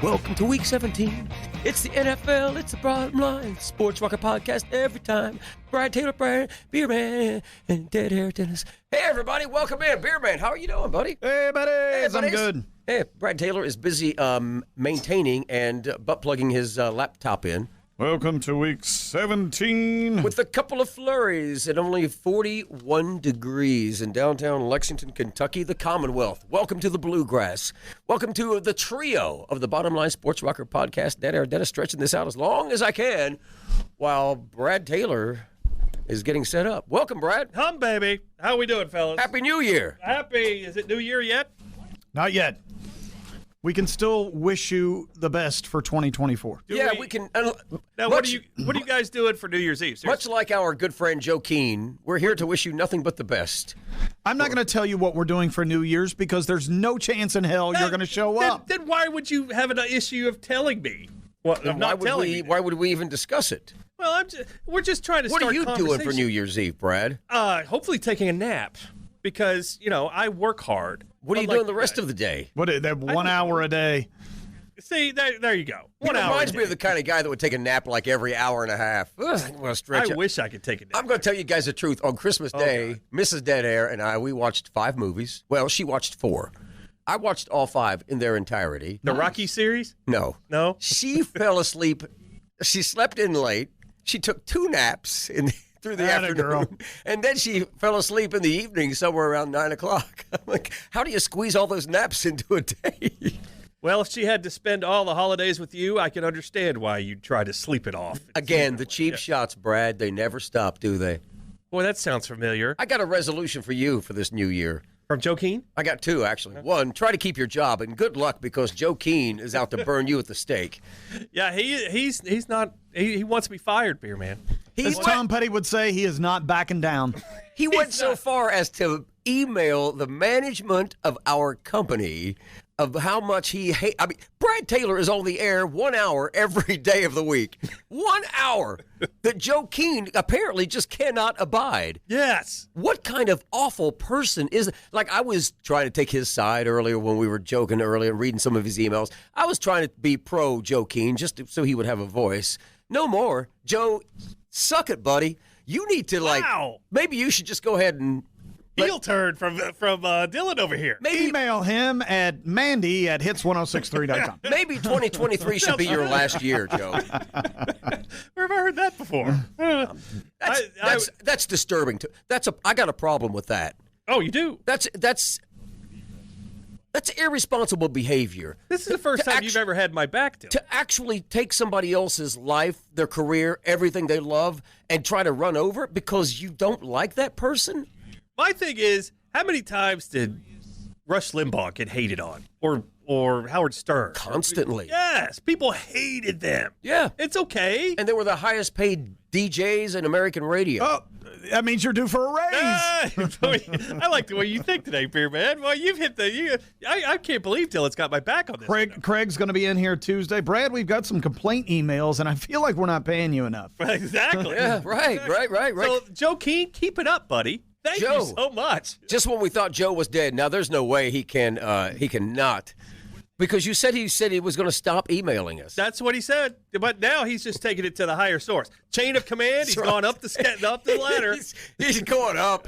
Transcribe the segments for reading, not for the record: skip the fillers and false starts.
Welcome to week 17. It's the NFL, it's the bottom line. Sports Rocker Podcast every time. Brad Taylor, Brad, Beerman, and Dead Hair Dennis. Hey, everybody, welcome in. Beerman, how are you doing, buddy? Hey, buddy. Hey, I'm good. Hey, Brad Taylor is busy maintaining and butt-plugging his laptop in. Welcome to week 17. With a couple of flurries at only 41 degrees in downtown Lexington, Kentucky, the Commonwealth. Welcome to the Bluegrass. Welcome to the trio of the Bottom Line Sports Rocker Podcast. Dead Air Dennis stretching this out as long as I can while Brad Taylor is getting set up. Welcome, Brad. Hum, baby. How we doing, fellas? Happy New Year. Happy. Is it New Year yet? Not yet. We can still wish you the best for 2024. We can. Now, what are you guys doing for New Year's Eve? Seriously? Much like our good friend Joe Keane, we're here to wish you nothing but the best. I'm not going to tell you what we're doing for New Year's because there's no chance in hell you're going to show up. Then why would you have an issue of telling me? Well, Why would we even discuss it? Well, we're just trying to What start are you doing for New Year's Eve, Brad? Hopefully taking a nap because, I work hard. What are you doing the rest of the day? What? That 1 hour a day. See, there you go. He reminds me of the kind of guy that would take a nap like every hour and a half. I wish I could take a nap. I'm going to tell you guys the truth. On Christmas Day, Mrs. Dead Air and I, we watched 5 movies. Well, she watched 4. I watched all 5 in their entirety. The Rocky series? No. No? She fell asleep. She slept in late. She took 2 naps through the afternoon. Girl. And then she fell asleep in the evening somewhere around 9 o'clock. I'm like, how do you squeeze all those naps into a day? Well, if she had to spend all the holidays with you, I can understand why you'd try to sleep it off. Again, the cheap shots, Brad, they never stop, do they? Boy, that sounds familiar. I got a resolution for you for this new year. From Joe Keane? I got 2, actually. 1, try to keep your job, and good luck because Joe Keane is out to burn you at the stake. Yeah, he's not. He wants me fired, Beer Man. As Tom Petty would say, he is not backing down. He went so far as to email the management of our company of how much he hates. I mean, Brad Taylor is on the air 1 hour every day of the week. 1 hour that Joe Keane apparently just cannot abide. Yes. What kind of awful person is it? Like, I was trying to take his side earlier when we were joking earlier and reading some of his emails. I was trying to be pro Joe Keane just so he would have a voice. No more. Joe, suck it, buddy. You need to, maybe you should just go ahead and heel turn from Dillon over here. Maybe email him at mandy@hits1063.com. Maybe 2023 should be your last year, Joe. Where have I heard that before? That's disturbing. I got a problem with that. Oh, you do? That's irresponsible behavior. This is the first time you've ever had my back to. To actually take somebody else's life, their career, everything they love, and try to run over it because you don't like that person? My thing is, how many times did Rush Limbaugh get hated on? Or Howard Stern? Constantly. Yes. People hated them. Yeah. It's okay. And they were the highest paid DJs in American radio. Oh, that means you're due for a raise. I like the way you think today, Beer Man. Well, you've hit I can't believe Dillon's got my back on this. Craig's going to be in here Tuesday. Brad, we've got some complaint emails, and I feel like we're not paying you enough. Exactly. Yeah, right. So, Joe Keane, keep it up, buddy. Thank you so much. Just when we thought Joe was dead, now there's no way he cannot. Because he said he was going to stop emailing us. That's what he said. But now he's just taking it to the higher source. Chain of command, he's gone up the ladder. he's going up.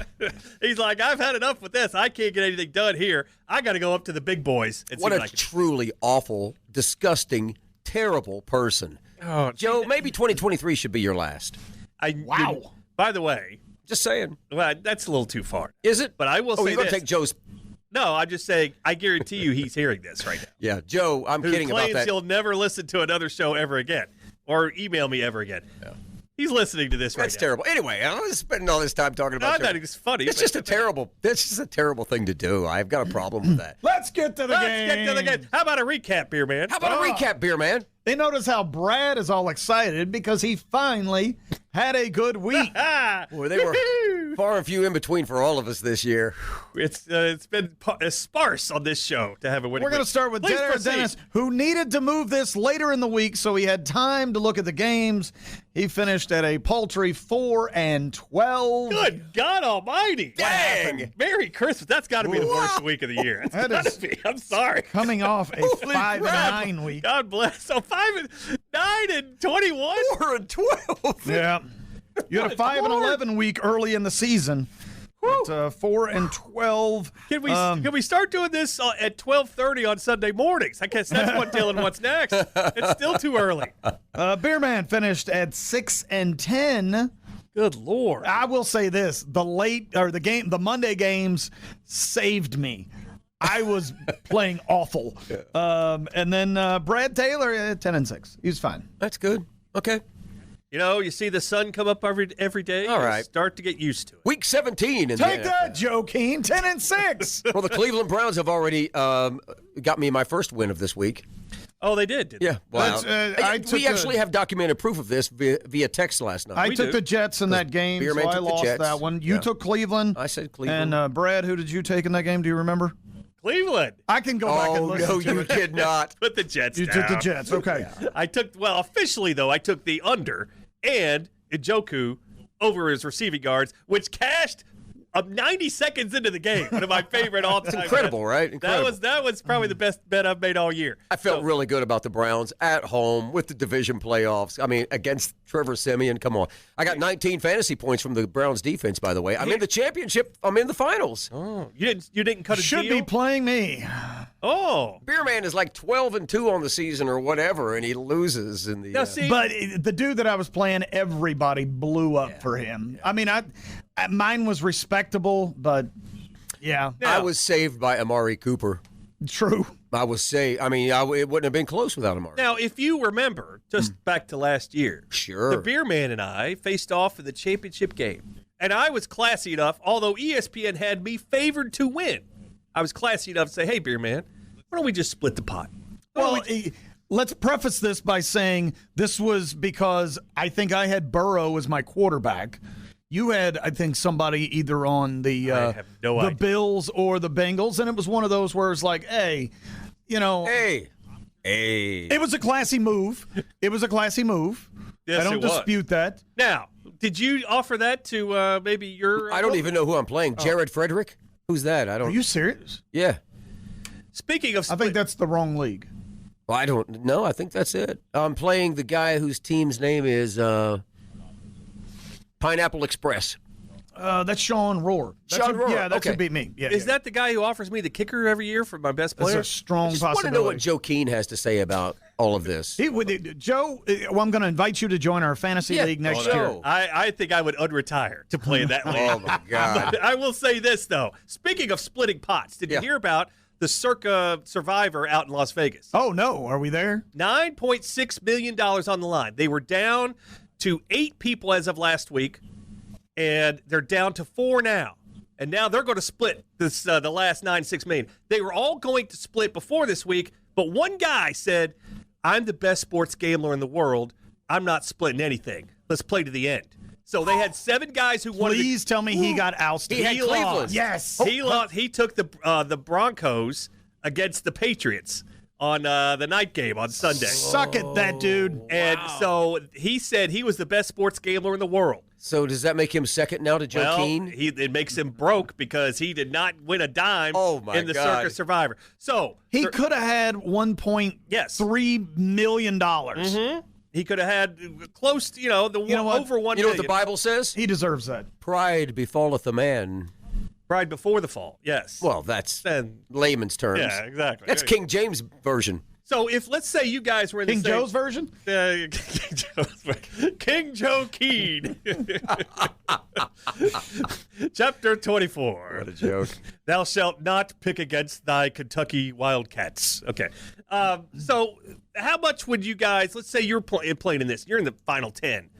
He's like, I've had enough with this. I can't get anything done here. I got to go up to the big boys. And what a truly awful, disgusting, terrible person. Oh, Joe, maybe 2023 should be your last. Wow. By the way. Just saying. Well, that's a little too far. Is it? But I will say you're going to take Joe's... No, I'm just saying, I guarantee you he's hearing this right now. Yeah, Joe, I'm kidding about that. Who claims he'll never listen to another show ever again or email me ever again. Yeah. He's listening to this right now. That's terrible. Anyway, I was spending all this time talking about I thought it was funny. That's just a terrible thing to do. I've got a problem with that. Let's get to the game. How about a recap, Beer Man? How about a recap, Beer Man? They notice how Brad is all excited because he finally had a good week. Boy, they were far and few in between for all of us this year. It's been sparse on this show to have a winning. We're going to start with Dennis, who needed to move this later in the week so he had time to look at the games. He finished at a paltry 4-12. Good God Almighty! Dang! Merry Christmas. That's got to be the worst week of the year. That's That got is to be. I'm sorry. Coming off a Holy 5-9 week. God bless. So 5-9-21. 4-12. Yeah. You had a 5-11 week early in the season. But 4-12. Can we start doing this at 12:30 on Sunday mornings? I guess that's what Dylan wants next. It's still too early. Beerman finished at 6-10. Good Lord. I will say this: the Monday games saved me. I was playing awful. And then Brad Taylor at 10-6. He was fine. That's good. Okay. You know, you see the sun come up every day. All right. You start to get used to it. Week 17. Take that, Joe Keane. 10-6. Well, the Cleveland Browns have already got me my first win of this week. Oh, they did. Yeah. Wow. We took actually have documented proof of this via text last night. I took the Jets in that game, Beerman so I took the lost Jets. that one. You took Cleveland. I said Cleveland. And Brad, who did you take in that game? Do you remember? Cleveland. I can go back and listen no, to you it. did not. Put the Jets You down. took the Jets. Okay. Officially, though, I took the under and Njoku over his receiving yards, which cashed 90 seconds into the game. One of my favorite all-time. Incredible, bets. right? Incredible. That was probably the best bet I've made all year. I felt really good about the Browns at home with the division playoffs. I mean, against Trevor Siemian. Come on. I got 19 fantasy points from the Browns defense, by the way. I'm in the championship. I'm in the finals. Oh, you didn't cut a Should deal? be playing me. Oh. Beerman is like 12-2 on the season or whatever, and he loses in the. Now, see, But the dude that I was playing, everybody blew up for him. Yeah. I mean, mine was respectable, but yeah. I was saved by Amari Cooper. True. I was saved. I mean, it wouldn't have been close without Amari. now, if you remember, just back to last year, Sure. the Beerman and I faced off in the championship game. And I was classy enough, although ESPN had me favored to win, I was classy enough to say, hey, Beerman, why don't we just split the pot? Well, let's preface this by saying this was because I think I had Burrow as my quarterback. You had, I think, somebody either on the I have no idea. Bills or the Bengals, and it was one of those where it's like, hey, Hey. it was a classy move. It was a classy move. Yes, I don't it was. dispute that. Now, did you offer that to maybe your... I don't even know who I'm playing. Jared Frederick? Who's that? I don't. Are you serious? Yeah. Speaking of I think that's the wrong league. Well, I don't know. I think that's it. I'm playing the guy whose team's name is Pineapple Express. That's Sean Rohr. Sean Rohr, Yeah, that okay. should be me. Yeah, Is that the guy who offers me the kicker every year for my best That's player? a strong Just want to know possibility. what Joe Keane has to say about all of this. Joe, well, I'm going to invite you to join our fantasy Yeah. league next Oh, year. no. I think I would unretire to play in that league. Oh, my God. I will say this, though. Speaking of splitting pots, did you Yeah. hear about the Circa Survivor out in Las Vegas? Oh, no. Are we there? $9.6 million on the line. They were down to 8 people as of last week, and they're down to 4 now. And now they're going to split this the last $9.6 million. They were all going to split before this week, but one guy said, I'm the best sports gambler in the world. I'm not splitting anything. Let's play to the end. So they had 7 guys who wanted to... Please tell me he got ousted. He had Cleveland. lost. Yes. He lost. He took the Broncos against the Patriots on the night game on Sunday. Suck it, that dude. And so he said he was the best sports gambler in the world. So does that make him second now to Joe Well, Keane? it makes him broke because he did not win a dime in the God. Circus Survivor. So He could have had $1.3 million. Mhm. He could have had close to, over $1 You know what million. the Bible says? He deserves that. Pride befalleth a man. Pride before the fall. Yes. Well, that's And layman's terms. yeah, exactly. That's King James version. So if let's say you guys were in King the same, Joe's version? King Joe Keane. Chapter 24. What a joke. Thou shalt not pick against thy Kentucky Wildcats. Okay. So how much would you guys, let's say you're playing in this, you're in the final 10.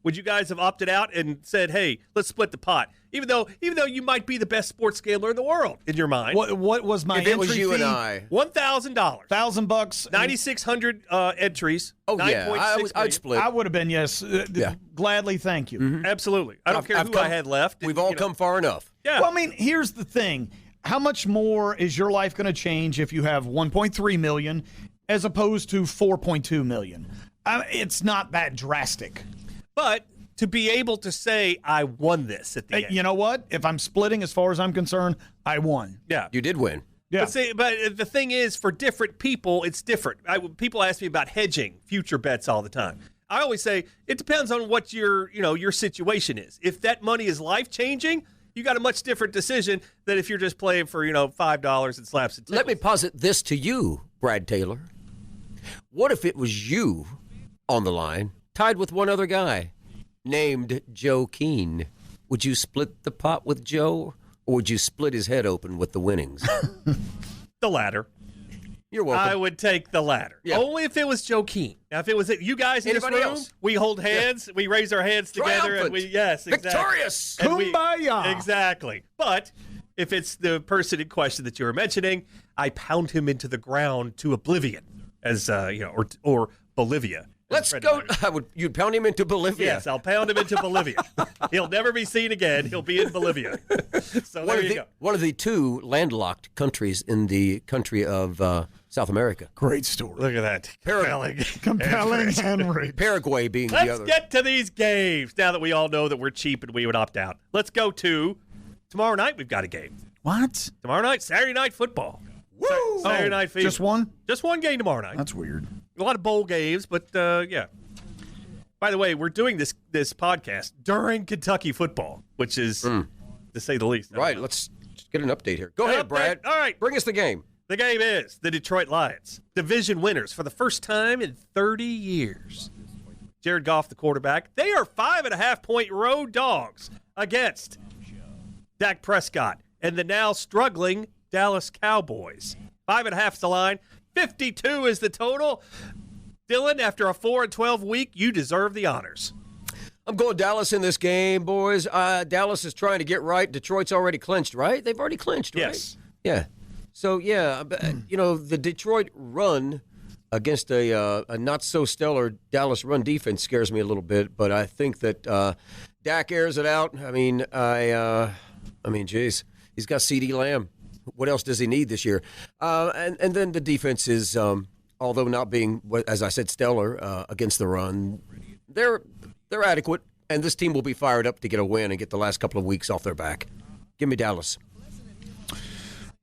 Would you guys have opted out and said, "Hey, let's split the pot"? Even though you might be the best sports gambler in the world in your mind. What was my If entry it was you fee? and I. $1,000. $1,000. 9,600 entries. Oh, yeah. 9.6 I'd split. I would have been, yes. Yeah. Gladly, thank you. Absolutely. I don't care who I had left. We've all come far enough. Yeah. Well, I mean, here's the thing. How much more is your life going to change if you have 1.3 million as opposed to 4.2 million? It's not that drastic. But to be able to say, I won this at the end. You know what? If I'm splitting, as far as I'm concerned, I won. Yeah. You did win. Yeah. But the thing is, for different people, it's different. People ask me about hedging future bets all the time. I always say it depends on what your situation is. If that money is life-changing, you got a much different decision than if you're just playing for, $5 and slaps and tickles. Let me posit this to you, Brad Taylor. What if it was you on the line, tied with one other guy named Joe Keene? Would you split the pot with Joe, or would you split his head open with the winnings? The latter. You're welcome. I would take the latter. Yeah. Only if it was Joe Keene. Now, if it was you guys in Anybody this room, else? we hold hands, we raise our hands together, and Triumphant. yes, exactly. Victorious. And Kumbaya. Exactly. But if it's the person in question that you were mentioning, I pound him into the ground to oblivion, as or Bolivia. Let's go. You'd pound him into Bolivia. Yes, I'll pound him into Bolivia. He'll never be seen again. He'll be in Bolivia. So there you go. One of the two landlocked countries in the country of South America. Great story. Look at that. Compelling Henry. Paraguay being the Let's other. get to these games now that we all know that we're cheap and we would opt out. Let's go to tomorrow night. We've got a game. What? Tomorrow night, Saturday Night Football. Woo! Saturday Night Fever. Just one? Just one game tomorrow night. That's weird. A lot of bowl games, but yeah. By the way, we're doing this podcast during Kentucky football, which is, to say the least. Right. Let's just get an update here. Go ahead, Brad. All right. Bring us the game. The game is the Detroit Lions, division winners for the first time in 30 years. Jared Goff, the quarterback. They are 5.5-point road dogs against Dak Prescott and the now struggling Dallas Cowboys. 5.5 is the line. 52 is the total. Dillon, after a 4-12 week, you deserve the honors. I'm going Dallas in this game, boys. Dallas is trying to get right. Detroit's already clinched, right? They've already clinched, right? Yes. Yeah. So, yeah, the Detroit run against a not-so-stellar Dallas run defense scares me a little bit, but I think that Dak airs it out. I mean, geez, he's got CeeDee Lamb. What else does he need this year? And then the defense is, although not being, as I said, stellar against the run, they're adequate, and this team will be fired up to get a win and get the last couple of weeks off their back. Give me Dallas.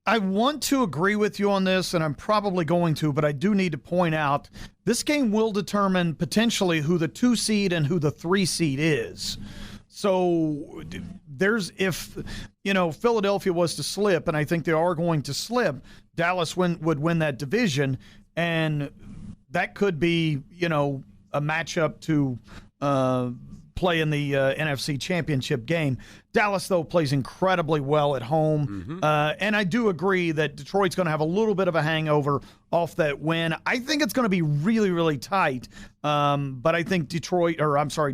I want to agree with you on this, and I'm probably going to, but I do need to point out this game will determine potentially who the 2 seed and who the 3 seed is. So if Philadelphia was to slip, and I think they are going to slip, Dallas would win that division, and that could be, a matchup to play in the NFC Championship game. Dallas, though, plays incredibly well at home. And I do agree that Detroit's going to have a little bit of a hangover off that win. I think it's going to be really, really tight. But I think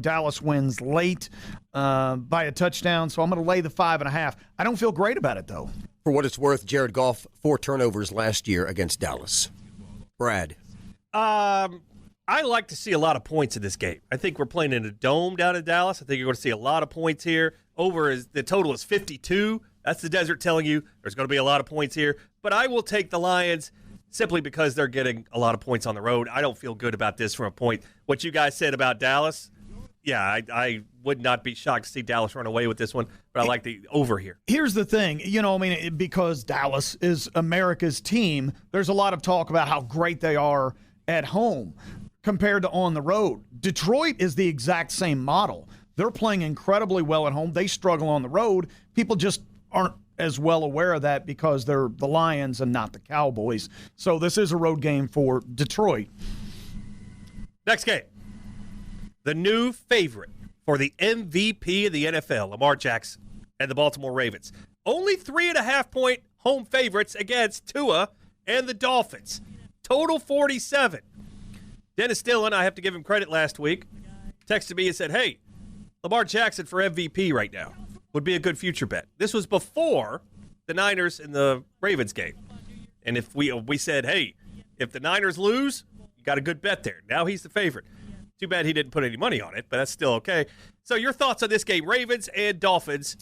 Dallas wins late by a touchdown. So I'm going to lay the 5.5. I don't feel great about it, though. For what it's worth, Jared Goff, 4 turnovers last year against Dallas. Brad. I like to see a lot of points in this game. I think we're playing in a dome down in Dallas. I think you're going to see a lot of points here. The total is 52. That's the desert telling you there's going to be a lot of points here. But I will take the Lions simply because they're getting a lot of points on the road. I don't feel good about this from a point. What you guys said about Dallas, yeah, I would not be shocked to see Dallas run away with this one, but I like the over here. Here's the thing, because Dallas is America's team, there's a lot of talk about how great they are at home compared to on the road. Detroit is the exact same model. They're playing incredibly well at home. They struggle on the road. People just aren't as well aware of that because they're the Lions and not the Cowboys. So this is a road game for Detroit. Next game. The new favorite for the MVP of the NFL, Lamar Jackson and the Baltimore Ravens. Only 3.5-point home favorites against Tua and the Dolphins. Total 47. Dennis Dillon, I have to give him credit last week, texted me and said, hey, Lamar Jackson for MVP right now would be a good future bet. This was before the Niners and the Ravens game. And if we said, hey, if the Niners lose, you got a good bet there. Now he's the favorite. Too bad he didn't put any money on it, but that's still okay. So your thoughts on this game, Ravens and Dolphins?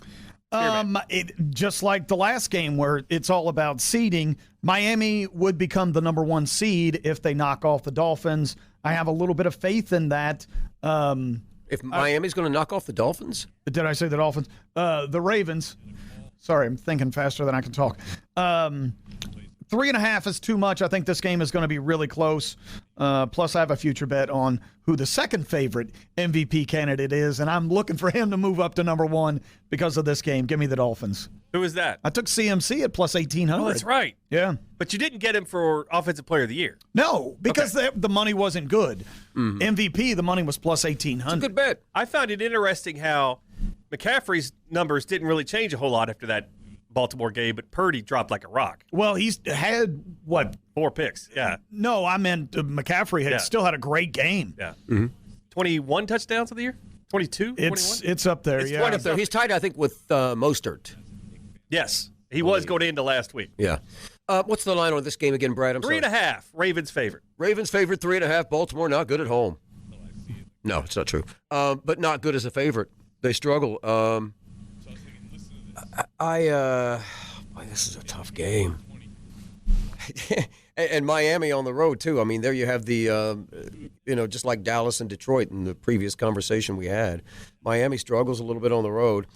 Just like the last game where it's all about seeding, Miami would become the number 1 seed if they knock off the Dolphins. I have a little bit of faith in that. If Miami's going to knock off the Dolphins? Did I say the Dolphins? The Ravens. Sorry, I'm thinking faster than I can talk. 3.5 is too much. I think this game is going to be really close. Plus, I have a future bet on who the second favorite MVP candidate is, and I'm looking for him to move up to number 1 because of this game. Give me the Dolphins. Who is that? I took CMC at plus 1,800. Oh, that's right. Yeah. But you didn't get him for Offensive Player of the Year. No, because the money wasn't good. MVP, the money was plus 1,800. It's a good bet. I found it interesting how McCaffrey's numbers didn't really change a whole lot after that Baltimore game, but Purdy dropped like a rock. Well, he's had, 4 picks, yeah. No, I meant McCaffrey had still had a great game. Yeah. 21 touchdowns of the year? 22? It's up there, It's right up there. He's tied, I think, with Mostert. Yes. He was going into last week. Yeah. What's the line on this game again, Brad? I'm sorry. 3.5. Ravens favorite. Ravens favorite 3.5. Baltimore not good at home. No, it's not true. But not good as a favorite. They struggle. Boy, this is a tough game. And Miami on the road, too. I mean, there you have the, just like Dallas and Detroit in the previous conversation we had. Miami struggles a little bit on the road.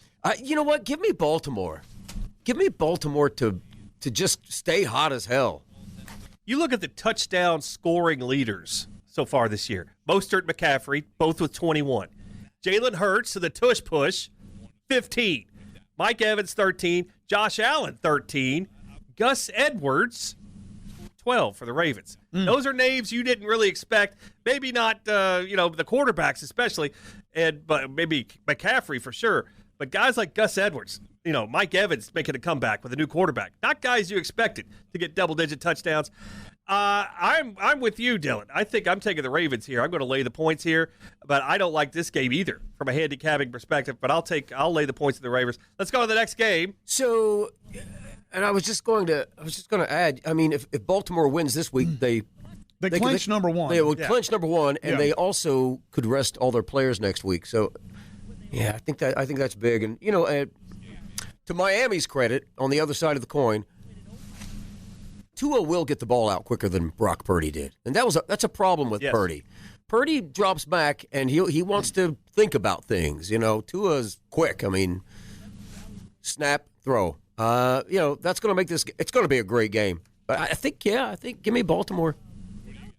You know what? Give me Baltimore. Give me Baltimore to just stay hot as hell. You look at the touchdown scoring leaders so far this year. Mostert, McCaffrey, both with 21. Jalen Hurts to the tush push, 15. Mike Evans, 13. Josh Allen, 13. Gus Edwards, 12 for the Ravens. Those are names you didn't really expect. Maybe not, the quarterbacks especially, but maybe McCaffrey for sure. But guys like Gus Edwards, Mike Evans making a comeback with a new quarterback. Not guys you expected to get double-digit touchdowns. I'm with you, Dylan. I think I'm taking the Ravens here. I'm going to lay the points here, but I don't like this game either from a handicapping perspective. But I'll lay the points to the Ravens. Let's go to the next game. So, and I was just going to add. I mean, if Baltimore wins this week, they clinch number 1. They would clinch number 1, and they also could rest all their players next week. So, yeah, I think that's big. And to Miami's credit, on the other side of the coin, Tua will get the ball out quicker than Brock Purdy did, and that's a problem with Purdy. Purdy drops back, and he wants to think about things. Tua's quick. I mean, snap, throw. That's going to make this. It's going to be a great game. But I think give me Baltimore.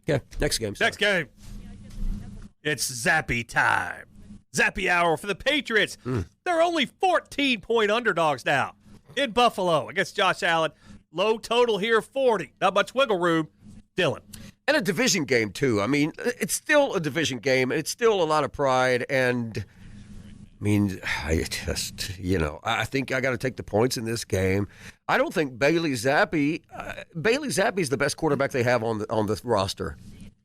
Okay, next game. Next game. It's Zappy time. Zappy hour for the Patriots. They're only 14-point underdogs now in Buffalo against Josh Allen. Low total here, 40. Not much wiggle room. Dylan. And a division game, too. I mean, it's still a division game. It's still a lot of pride. And, I mean, I think I got to take the points in this game. I don't think Bailey Zappi is the best quarterback they have on the roster.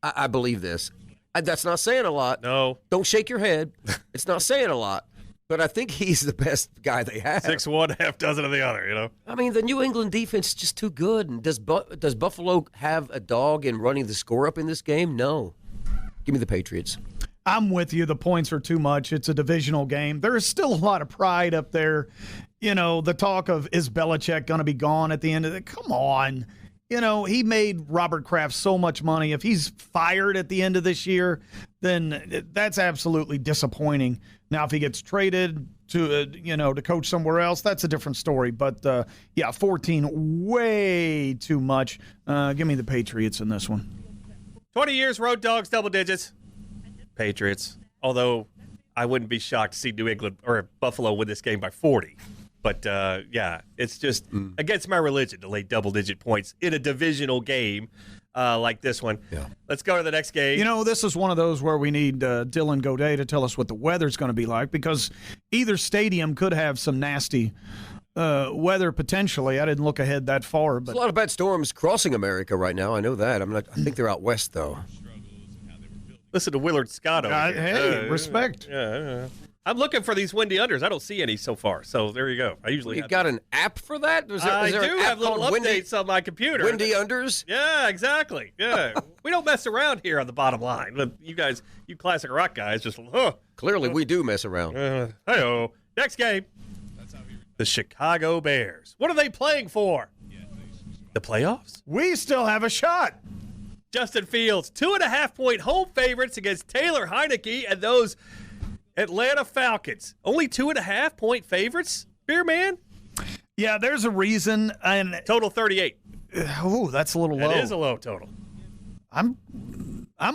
I believe this. That's not saying a lot. No. Don't shake your head. It's not saying a lot. But I think he's the best guy they have. 6 one, half dozen of the other, I mean, the New England defense is just too good. And does Buffalo have a dog in running the score up in this game? No. Give me the Patriots. I'm with you. The points are too much. It's a divisional game. There is still a lot of pride up there. The talk of, is Belichick going to be gone at the end of it? Come on. He made Robert Kraft so much money. If he's fired at the end of this year, then that's absolutely disappointing. Now, if he gets traded to coach somewhere else, that's a different story. But, 14, way too much. Give me the Patriots in this one. 20 years, road dogs, double digits. Patriots. Although I wouldn't be shocked to see New England or Buffalo win this game by 40. But, it's just against my religion to lay double-digit points in a divisional game like this one. Yeah. Let's go to the next game. This is one of those where we need Dylan Godet to tell us what the weather's going to be like, because either stadium could have some nasty weather potentially. I didn't look ahead that far. But there's a lot of bad storms crossing America right now. I know that. I think they're out west, though. Listen to Willard Scott over here. Hey, respect. Yeah. I'm looking for these windy unders. I don't see any so far. So there you go. I usually You've got an app for that? I do do have little updates on my computer. Windy unders? Yeah, exactly. Yeah. We don't mess around here on the bottom line. You guys, you classic rock guys, just, Clearly, we do mess around. Hey-oh. Next game. The Chicago Bears. What are they playing for? The playoffs? We still have a shot. Justin Fields, 2.5-point home favorites against Taylor Heineke and those Atlanta Falcons. Only 2.5-point favorites, Beerman? Yeah, there's a reason. And total 38. Oh, that's a little low. That is a low total. I'm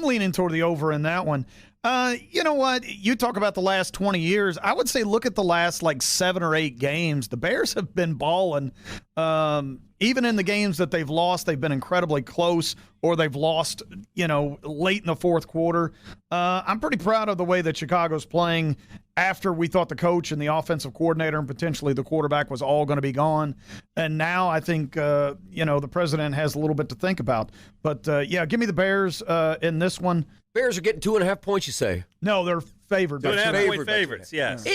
leaning toward the over in that one. You know what? You talk about the last 20 years. I would say look at the last 7 or 8 games. The Bears have been balling. Even in the games that they've lost, they've been incredibly close, or they've lost, late in the fourth quarter. I'm pretty proud of the way that Chicago's playing after we thought the coach and the offensive coordinator and potentially the quarterback was all going to be gone. And now I think, the president has a little bit to think about. But, give me the Bears in this one. Bears are getting 2.5 points, you say? No, they're favored. 2.5-point favorites, yes.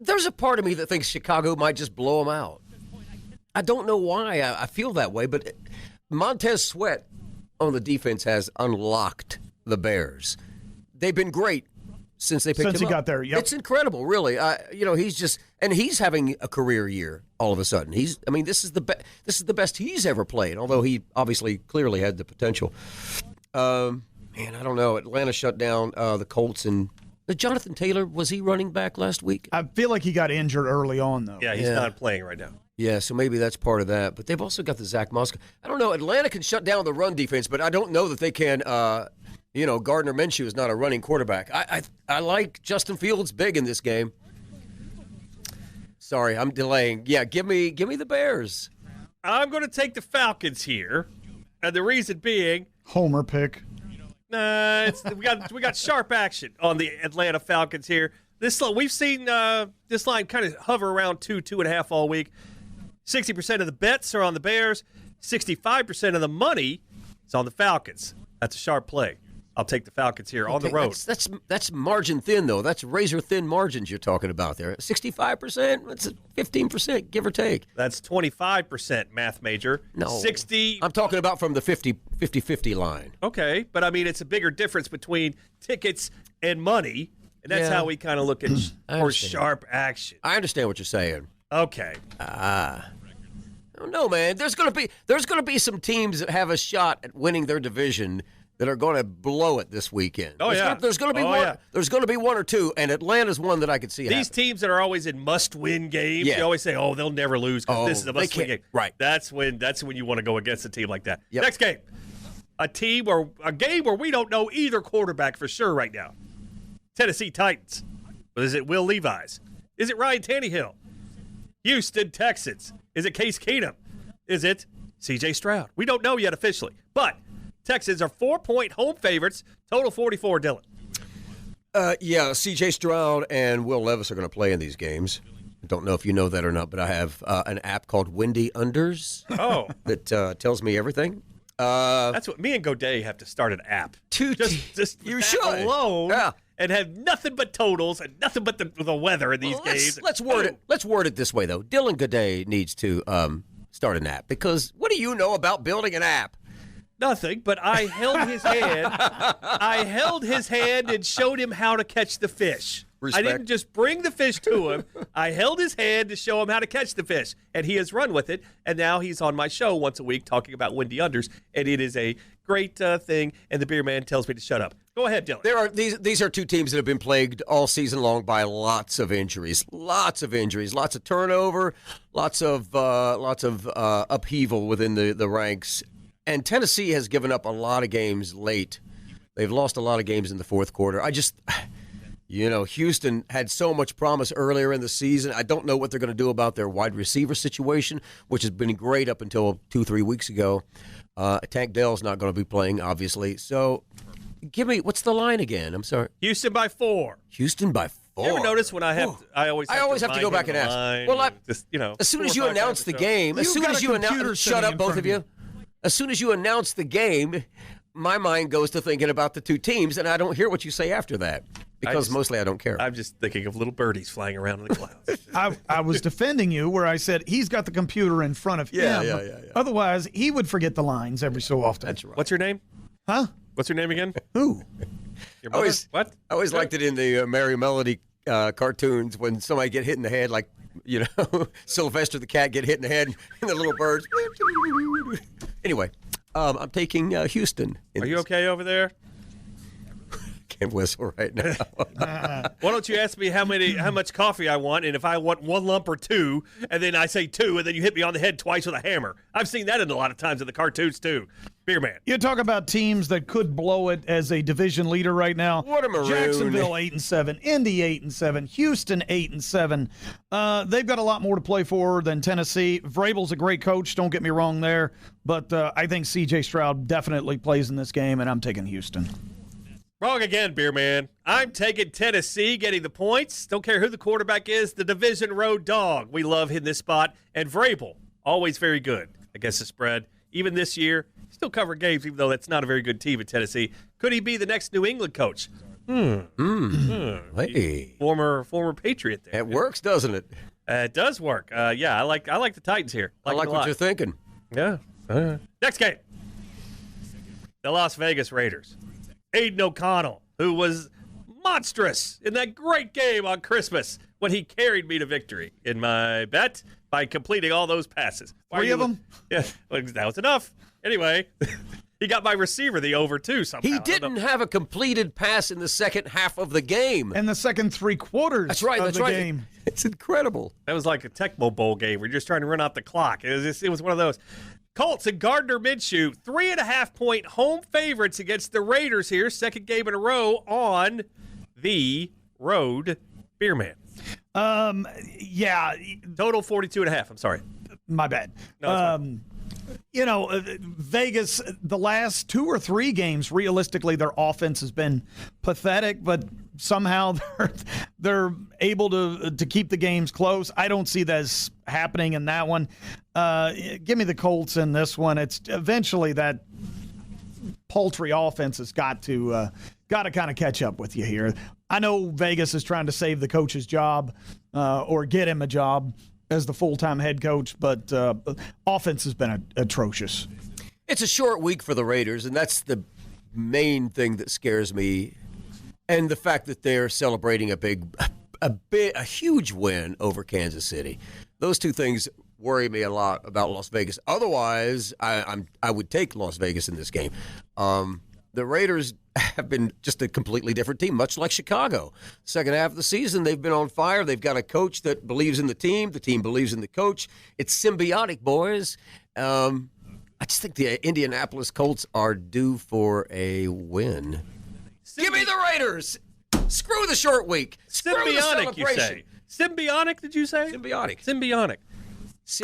There's a part of me that thinks Chicago might just blow them out. I don't know why I feel that way, but Montez Sweat on the defense has unlocked the Bears. They've been great since they picked him up. Since he got there, yep. It's incredible, really. He's having a career year all of a sudden. This is the best he's ever played, although he obviously clearly had the potential. I don't know. Atlanta shut down the Colts, and Jonathan Taylor, was he running back last week? I feel like he got injured early on, though. Yeah, he's not playing right now. Yeah, so maybe that's part of that. But they've also got the Zach Moss. I don't know. Atlanta can shut down the run defense, but I don't know that they can. Gardner Minshew is not a running quarterback. I like Justin Fields big in this game. Sorry, I'm delaying. Yeah, give me the Bears. I'm going to take the Falcons here, and the reason being, homer pick. We got sharp action on the Atlanta Falcons here. We've seen this line kind of hover around 2.5 all week. 60% of the bets are on the Bears. 65% of the money is on the Falcons. That's a sharp play. I'll take the Falcons here on the road. That's margin thin, though. That's razor thin margins you're talking about there. 65%, that's 15%, give or take. That's 25%, math major. No. 60. I'm talking about from the 50-50 line. Okay, but it's a bigger difference between tickets and money, and that's how we kind of look at for sharp action. I understand what you're saying. Okay. I don't know, man. There's gonna be some teams that have a shot at winning their division that are going to blow it this weekend. There's going to be one. Yeah. There's going to be one or two, and Atlanta's one that I could see. These teams that are always in must-win games, you always say, "Oh, they'll never lose because this is a must-win game." Right. That's when you want to go against a team like that. Yep. Next game, a game where we don't know either quarterback for sure right now. Tennessee Titans. Is it Will Levis? Is it Ryan Tannehill? Houston Texans. Is it Case Keenum? Is it C.J. Stroud? We don't know yet officially, but Texans are 4-point home favorites, total 44, Dillon. C.J. Stroud and Will Levis are going to play in these games. I don't know if you know that or not, but I have an app called Windy Unders that tells me everything. That's what me and Godet have to start an app. Just you that should alone, and have nothing but totals and nothing but the weather in these games. Let's word it this way though. Dylan Godet needs to start an app because what do you know about building an app? Nothing, but I held his hand. I held his hand and showed him how to catch the fish. Respect. I didn't just bring the fish to him. I held his hand to show him how to catch the fish, and he has run with it. And now he's on my show once a week talking about windy unders, and it is a great thing. And the beer man tells me to shut up. Go ahead, Dylan. These are two teams that have been plagued all season long by lots of injuries, lots of turnover, lots of upheaval within the ranks. And Tennessee has given up a lot of games late. They've lost a lot of games in the fourth quarter. Houston had so much promise earlier in the season. I don't know what they're going to do about their wide receiver situation, which has been great up until 2-3 weeks ago. Tank Dell's not going to be playing, obviously. So give me, what's the line again? I'm sorry. Houston by 4. Houston by 4. You ever notice when I always have to go back and ask. Well, as soon as you announce the game, shut up, both of you. As soon as you announce the game, my mind goes to thinking about the two teams, and I don't hear what you say after that. Because mostly I don't care. I'm just thinking of little birdies flying around in the clouds. I was defending you where I said he's got the computer in front of him. Yeah. Otherwise, he would forget the lines every so often. That's right. What's your name? Huh? What's your name again? Who? Your mother? What? I always liked it in the Merry Melody cartoons when somebody get hit in the head, like, Sylvester the cat get hit in the head and the little birds. Anyway, I'm taking Houston. Are you okay over there? Can't whistle right now. Why don't you ask me how much coffee I want, and if I want 1 lump or 2, and then I say 2, and then you hit me on the head twice with a hammer. I've seen that in a lot of times in the cartoons too. Beerman. You talk about teams that could blow it as a division leader right now. What a maroon. Jacksonville 8-7, Indy 8-7, Houston 8-7. They've got a lot more to play for than Tennessee. Vrabel's a great coach. Don't get me wrong there, but I think C.J. Stroud definitely plays in this game, and I'm taking Houston. Wrong again, Beerman. I'm taking Tennessee, getting the points. Don't care who the quarterback is. The division road dog. We love hitting this spot. And Vrabel, always very good against the spread. Even this year, still covering games, even though that's not a very good team in Tennessee. Could he be the next New England coach? Hey. Former Patriot there. It works, doesn't it? It does work. Yeah, I like the Titans here. I like what you're thinking. Yeah. Next game. The Las Vegas Raiders. Aiden O'Connell, who was monstrous in that great game on Christmas when he carried me to victory in my bet by completing all those passes. 3 of them? Yeah, well, that was enough. Anyway, he got my receiver the over, too, somehow. He didn't have a completed pass in the second half of the game. And the second 3 quarters That's right. of the game. It's incredible. That was like a Tecmo Bowl game where you're just trying to run out the clock. It was one of those. Colts and Gardner Minshew, 3.5-point home favorites against the Raiders here. Second game in a row on the road. Beerman. Yeah. Total 42.5. I'm sorry. My bad. No, Vegas, the last 2 or 3 games, realistically, their offense has been pathetic, but somehow they're able to keep the games close. I don't see that as happening in that one. Give me the Colts in this one. It's eventually that paltry offense has got to kind of catch up with you here. I know Vegas is trying to save the coach's job or get him a job as the full-time head coach, but offense has been atrocious. It's a short week for the Raiders, and that's the main thing that scares me, and the fact that they're celebrating a huge win over Kansas City. Those two things worry me a lot about Las Vegas. Otherwise, I would take Las Vegas in this game. The Raiders have been just a completely different team, much like Chicago. Second half of the season, they've been on fire. They've got a coach that believes in the team believes in the coach. It's symbiotic, boys. I just think the Indianapolis Colts are due for a win. Give me the Raiders. Screw the short week. Screw the celebration. You say. Symbiotic, did you say? Symbiotic.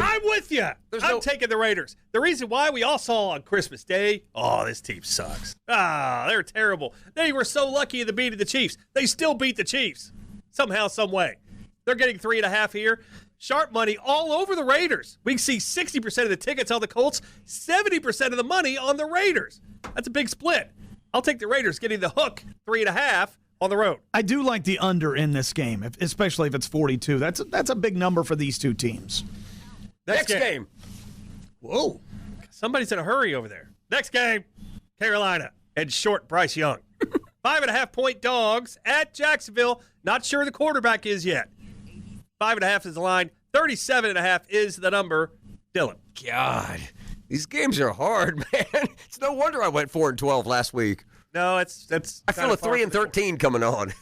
I'm with you. I'm taking the Raiders. The reason why we all saw on Christmas Day, this team sucks. They're terrible. They were so lucky in the beating the Chiefs. They still beat the Chiefs somehow, some way. They're getting 3.5 here. Sharp money all over the Raiders. We can see 60% of the tickets on the Colts, 70% of the money on the Raiders. That's a big split. I'll take the Raiders getting the hook 3.5 on the road. I do like the under in this game, especially if it's 42. That's a big number for these two teams. Next game. Whoa. Somebody's in a hurry over there. Next game, Carolina and short Bryce Young. 5.5-point dogs at Jacksonville. Not sure the quarterback is yet. 5.5 is the line. 37.5 is the number. Dillon. God, these games are hard, man. It's no wonder I went 4-12 last week. No, that's. I feel a 3-13 coming on.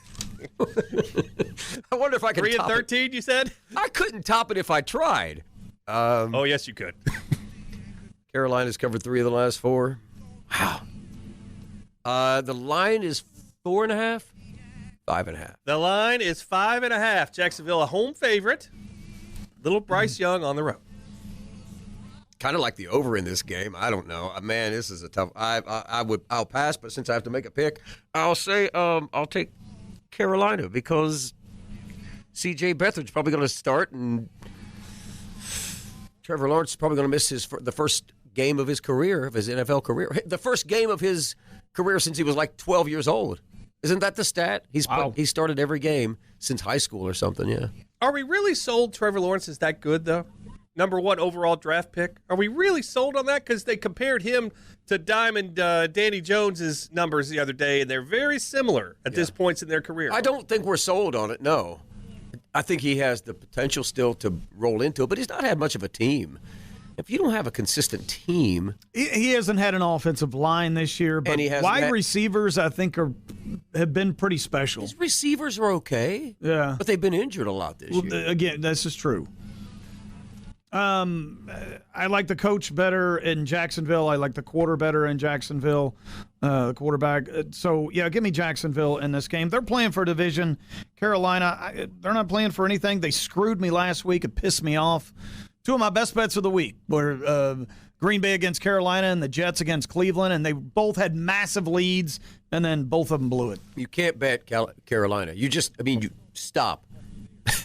I wonder if I can. 3-13, you said? I couldn't top it if I tried. Oh, yes, you could. Carolina's covered 3 of the last 4. Wow. The line is 4.5, 5.5. The line is 5.5. Jacksonville, a home favorite. Little Bryce Young on the road. Kind of like the over in this game. I don't know. Man, this is a tough. I'll pass, but since I have to make a pick, I'll say I'll take Carolina because C.J. Beathard's probably going to start and Trevor Lawrence is probably going to miss the first game of his career, of his NFL career. The first game of his career since he was like 12 years old. Isn't that the stat? Wow. He started every game since high school or something, yeah. Are we really sold Trevor Lawrence is that good, though? Number 1 overall draft pick. Are we really sold on that? Because they compared him to Diamond Danny Jones's numbers the other day, and they're very similar at this point in their career. I don't think we're sold on it, no. I think he has the potential still to roll into it, but he's not had much of a team. If you don't have a consistent team. He hasn't had an offensive line this year, but wide receivers, I think, have been pretty special. His receivers are okay. Yeah. But they've been injured a lot this year. Again, this is true. I like the coach better in Jacksonville. I like the quarter better in Jacksonville, the quarterback. So, yeah, give me Jacksonville in this game. They're playing for a division. Carolina, they're not playing for anything. They screwed me last week. It pissed me off. 2 of my best bets of the week were Green Bay against Carolina and the Jets against Cleveland, and they both had massive leads, and then both of them blew it. You can't bet Carolina. You stop.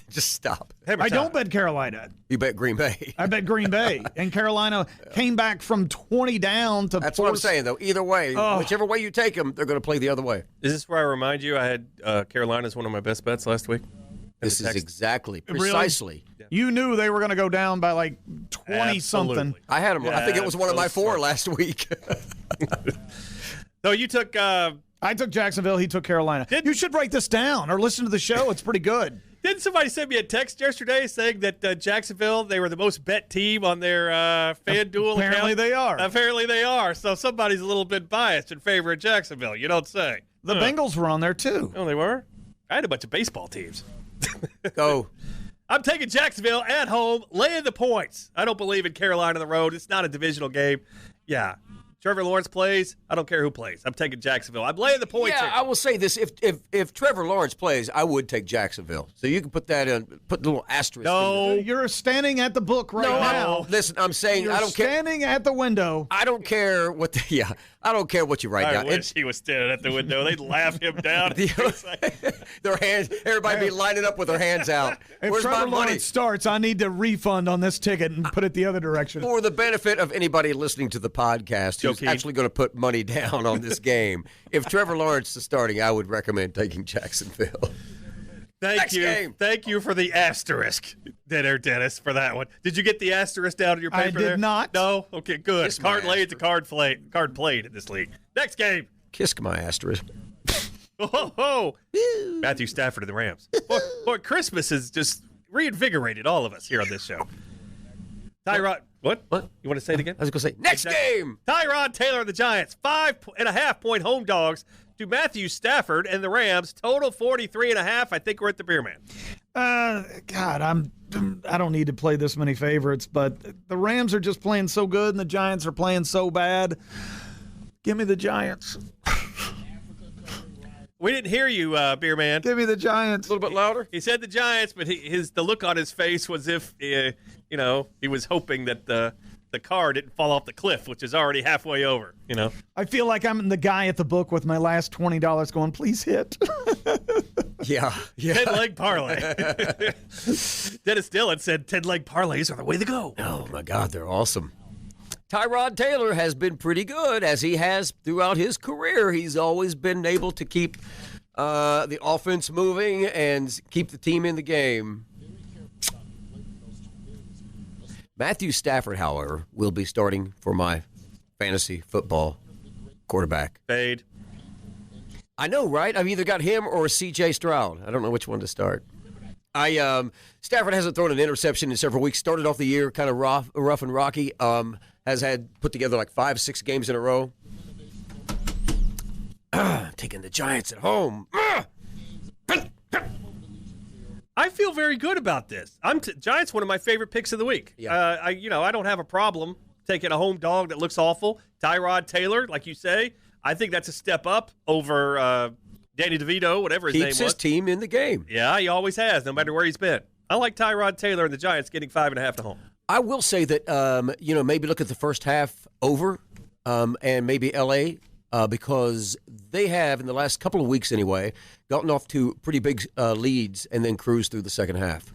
Just stop. I don't bet Carolina. You bet Green Bay. I bet Green Bay. And Carolina came back from 20 down to That's what I'm saying, though. Either way, whichever way you take them, they're going to play the other way. Is this where I remind you I had Carolina as one of my best bets last week? This is exactly, precisely. Really? You knew they were going to go down by like 20-something. I had them. I think it was one of my 4 last week. So you took... I took Jacksonville. He took Carolina. You should write this down or listen to the show. It's pretty good. Didn't somebody send me a text yesterday saying that Jacksonville, they were the most bet team on their FanDuel account? Apparently they are. Apparently they are. So somebody's a little bit biased in favor of Jacksonville. You don't say. The Bengals were on there, too. Oh, they were? I had a bunch of baseball teams. Go. I'm taking Jacksonville at home, laying the points. I don't believe in Carolina on the road. It's not a divisional game. Yeah. Trevor Lawrence plays. I don't care who plays. I'm taking Jacksonville. I'm laying the points. Yeah, I will say this: if Trevor Lawrence plays, I would take Jacksonville. So you can put that in, put the little asterisk. No, you're standing at the book right now. Listen, I'm saying I don't care. Standing at the window. I don't care what. I don't care what you write down. I wish he was standing at the window. They'd laugh him down. Their hands. Everybody be lining up with their hands out. If Where's Trevor my money? Lawrence starts, I need to refund on this ticket and put it the other direction. For the benefit of anybody listening to the podcast who's actually going to put money down on this game, if Trevor Lawrence is starting, I would recommend taking Jacksonville. Thank you. Thank you for the asterisk, Dennis, for that one. Did you get the asterisk down in your paper there? I did not. No? Okay, good. Card laid to card played in this league. Next game. Kiss my asterisk. Oh. Matthew Stafford and the Rams. Boy, Christmas has just reinvigorated all of us here on this show. Tyrod. What? You want to say it again? I was going to say, next game. Tyrod Taylor and the Giants, 5.5-point home dogs to Matthew Stafford and the Rams. Total 43.5. I think we're at the Beerman. God, I don't need to play this many favorites, but the Rams are just playing so good and the Giants are playing so bad. Give me the Giants. We didn't hear you, Beerman. Give me the Giants. A little bit louder. He said the Giants, but the look on his face was if he was hoping that the car didn't fall off the cliff, which is already halfway over. I feel like I'm the guy at the book with my last $20 going, please hit. Yeah. 10-leg parlay. Dennis Dillon said 10-leg parlays are the way to go. Oh my God, they're awesome. Tyrod Taylor has been pretty good, as he has throughout his career. He's always been able to keep the offense moving and keep the team in the game. Matthew Stafford, however, will be starting for my fantasy football quarterback. Fade. I know, right? I've either got him or C.J. Stroud. I don't know which one to start. Stafford hasn't thrown an interception in several weeks. Started off the year kind of rough and rocky. Has had put together like 5-6 games in a row. Taking the Giants at home. I feel very good about this. Giants, one of my favorite picks of the week. Yeah. I don't have a problem taking a home dog that looks awful. Tyrod Taylor, like you say, I think that's a step up over Danny DeVito, whatever his name was. Keeps his team in the game. Yeah, he always has, no matter where he's been. I like Tyrod Taylor and the Giants getting 5.5 to home. I will say that, maybe look at the first half over and maybe L.A., because they have, in the last couple of weeks anyway, gotten off to pretty big leads and then cruised through the second half.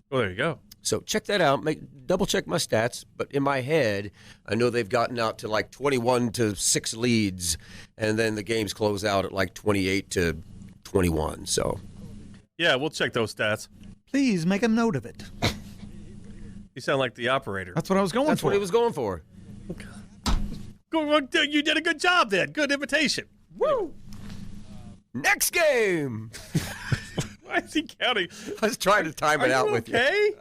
Well, there you go. So check that out. Double check my stats. But in my head, I know they've gotten out to like 21-6 leads, and then the games close out at like 28-21. So Yeah, we'll check those stats. Please make a note of it. You sound like the operator. That's what I was going that's for. what he was going for. You did a good job then. Good invitation. Woo! Next game. Why is he counting? I was trying to time it out with you. Okay.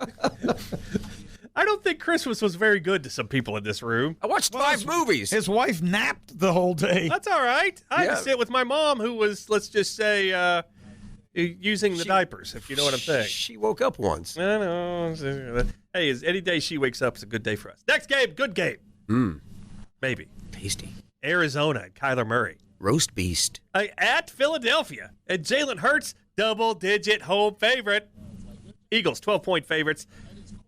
I don't think Christmas was very good to some people in this room. I watched 5 movies. His wife napped the whole day. That's all right. I had Yeah. to sit with my mom, who was, let's just say, using the diapers, if you know what I'm saying. She woke up once. I know. Hey, any day she wakes up is a good day for us. Next game, good game. Maybe. Tasty. Arizona and Kyler Murray. Roast beast. At Philadelphia. And Jalen Hurts, double-digit home favorite. Eagles, 12-point favorites.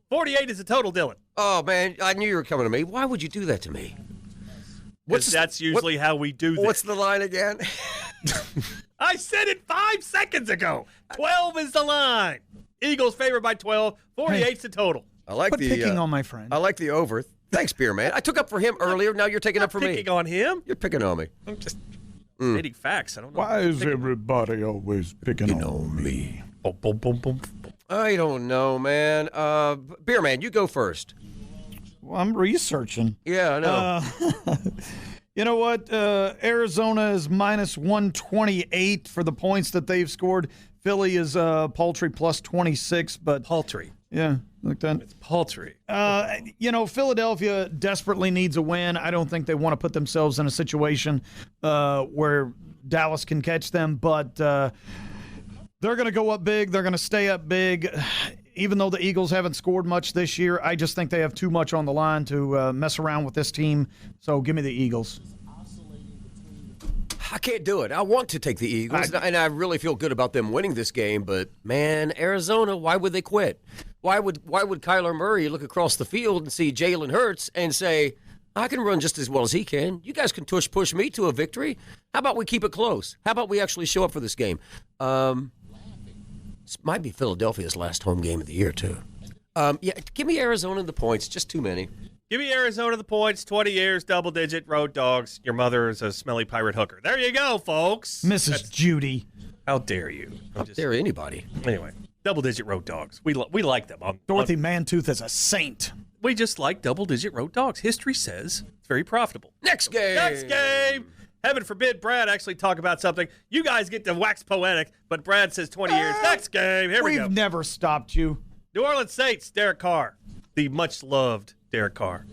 48 is the total, Dylan. Oh, man, I knew you were coming to me. Why would you do that to me? Because that's usually how we do this. What's the line again? I said it 5 seconds ago. 12 is the line. Eagles favored by 12. 48's the total. I like Quit picking on my friend. I like the over. Thanks, Beerman. I took up for him earlier. Now you're taking up for me. Picking on him? You're picking on me. I'm just stating facts. I don't know. Why is everybody always picking on me? Boom, boom, boom, boom. I don't know, man. Beerman, you go first. Well, I'm researching. Yeah, I know. You know what? Arizona is minus 128 for the points that they've scored. Philly is paltry plus 26, but Paltry. yeah, like that. It's paltry. Philadelphia desperately needs a win. I don't think they want to put themselves in a situation where Dallas can catch them, but they're going to go up big. They're going to stay up big. Even though the Eagles haven't scored much this year, I just think they have too much on the line to mess around with this team. So give me the Eagles. I can't do it. I want to take the Eagles, and I really feel good about them winning this game. But man, Arizona, why would they quit? Why would Kyler Murray look across the field and see Jalen Hurts and say, "I can run just as well as he can. You guys can push me to a victory. How about we keep it close? How about we actually show up for this game?" This might be Philadelphia's last home game of the year too. Yeah, give me Arizona the points. Just too many. Give me Arizona the points. 20 years, double-digit road dogs. Your mother is a smelly pirate hooker. There you go, folks. Mrs. Judy. How dare you? How dare anybody? Anyway, double-digit road dogs. We like them. Dorothy Mantooth is a saint. We just like double-digit road dogs. History says it's very profitable. Next game. Next game. Heaven forbid Brad actually talk about something. You guys get to wax poetic, but Brad says 20 years. Next game. Here we go. We've never stopped you. New Orleans Saints, Derek Carr. The much-loved Derek Carr.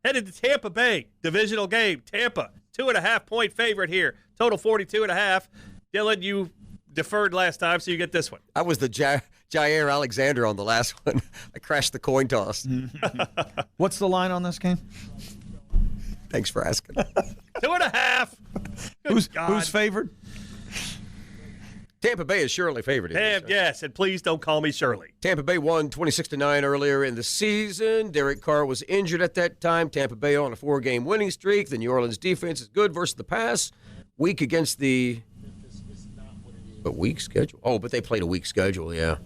Headed to Tampa Bay. Divisional game. Tampa. 2.5-point favorite here. Total 42.5. Dylan, you deferred last time, so you get this one. I was the Jair Alexander on the last one. I crashed the coin toss. What's the line on this game? Thanks for asking. 2.5. Who's favored? Tampa Bay is surely favored. Yes, and please don't call me Shirley. Tampa Bay won 26-9 earlier in the season. Derek Carr was injured at that time. Tampa Bay on a 4-game winning streak. The New Orleans defense is good versus the pass. Weak against the weak schedule. Oh, but they played a weak schedule, yeah.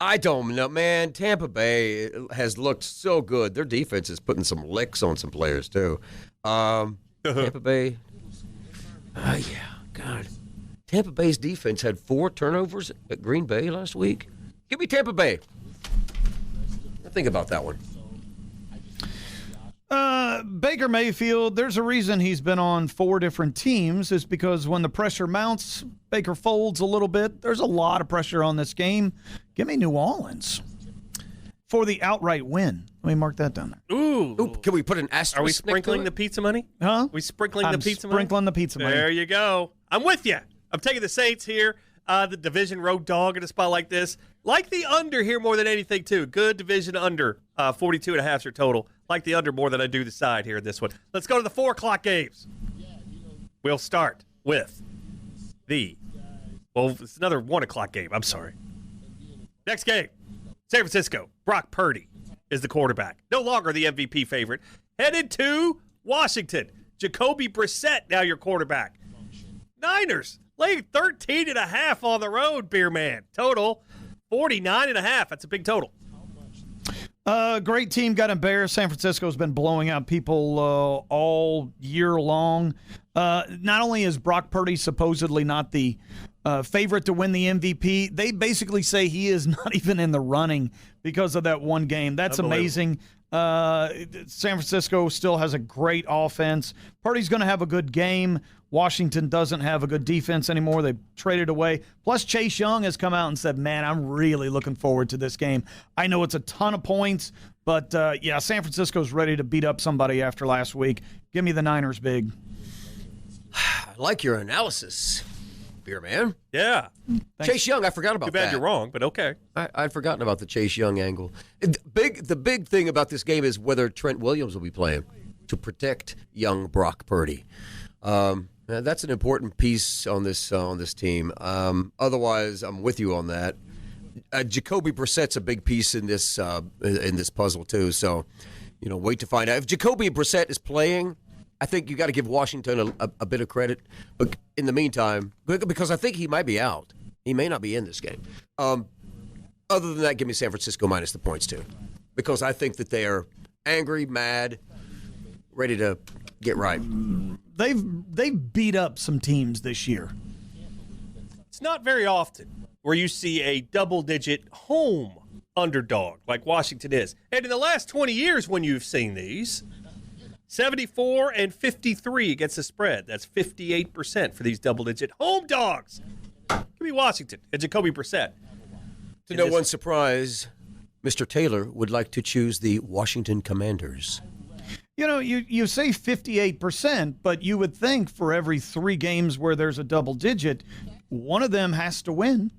I don't know, man. Tampa Bay has looked so good. Their defense is putting some licks on some players, too. Tampa Bay. Yeah, God. Tampa Bay's defense had 4 turnovers at Green Bay last week. Give me Tampa Bay. Think about that one. Baker Mayfield, there's a reason he's been on 4 different teams. Is because when the pressure mounts, Baker folds a little bit. There's a lot of pressure on this game. Give me New Orleans for the outright win. Let me mark that down there. Ooh. Can we put an asterisk? Are we sprinkling the pizza money? Huh? We sprinkling the pizza money? Sprinkling the pizza money. There you go. I'm with you. I'm taking the Saints here. The division road dog in a spot like this. Like the under here more than anything, too. Good division under. 42.5 is your total. Like the under more than I do the side here in this one. Let's go to the 4 o'clock games. We'll start with it's another 1 o'clock game. I'm sorry. Next game. San Francisco. Brock Purdy is the quarterback. No longer the MVP favorite. Headed to Washington. Jacoby Brissett now your quarterback. Niners laying 13.5 on the road, Beerman. Total 49.5. That's a big total. Great team got embarrassed. San Francisco's been blowing out people all year long. Not only is Brock Purdy supposedly not the favorite to win the MVP, they basically say he is not even in the running because of that one game. That's amazing. San Francisco still has a great offense. Purdy's going to have a good game. Washington doesn't have a good defense anymore. They've traded away. Plus, Chase Young has come out and said, man, I'm really looking forward to this game. I know it's a ton of points, but, San Francisco's ready to beat up somebody after last week. Give me the Niners big. I like your analysis, Beerman. Yeah. Thanks. Chase Young, I forgot about that. Too bad you're wrong, but okay. I'd forgotten about the Chase Young angle. The big thing about this game is whether Trent Williams will be playing to protect young Brock Purdy. That's an important piece on this team. Otherwise, I'm with you on that. Jacoby Brissett's a big piece in this puzzle too. So, wait to find out if Jacoby Brissett is playing. I think you got to give Washington a bit of credit, but in the meantime, because I think he might be out, he may not be in this game. Other than that, give me San Francisco minus the points too, because I think that they are angry, mad, ready to get right. They've beat up some teams this year. It's not very often where you see a double-digit home underdog like Washington is. And in the last 20 years when you've seen these, 74 and 53 against the spread. That's 58% for these double-digit home dogs. Give me Washington and Jacoby Brissett. To no one's surprise, Mr. Taylor would like to choose the Washington Commanders. You say 58%, but you would think for every 3 games where there's a double digit, one of them has to win.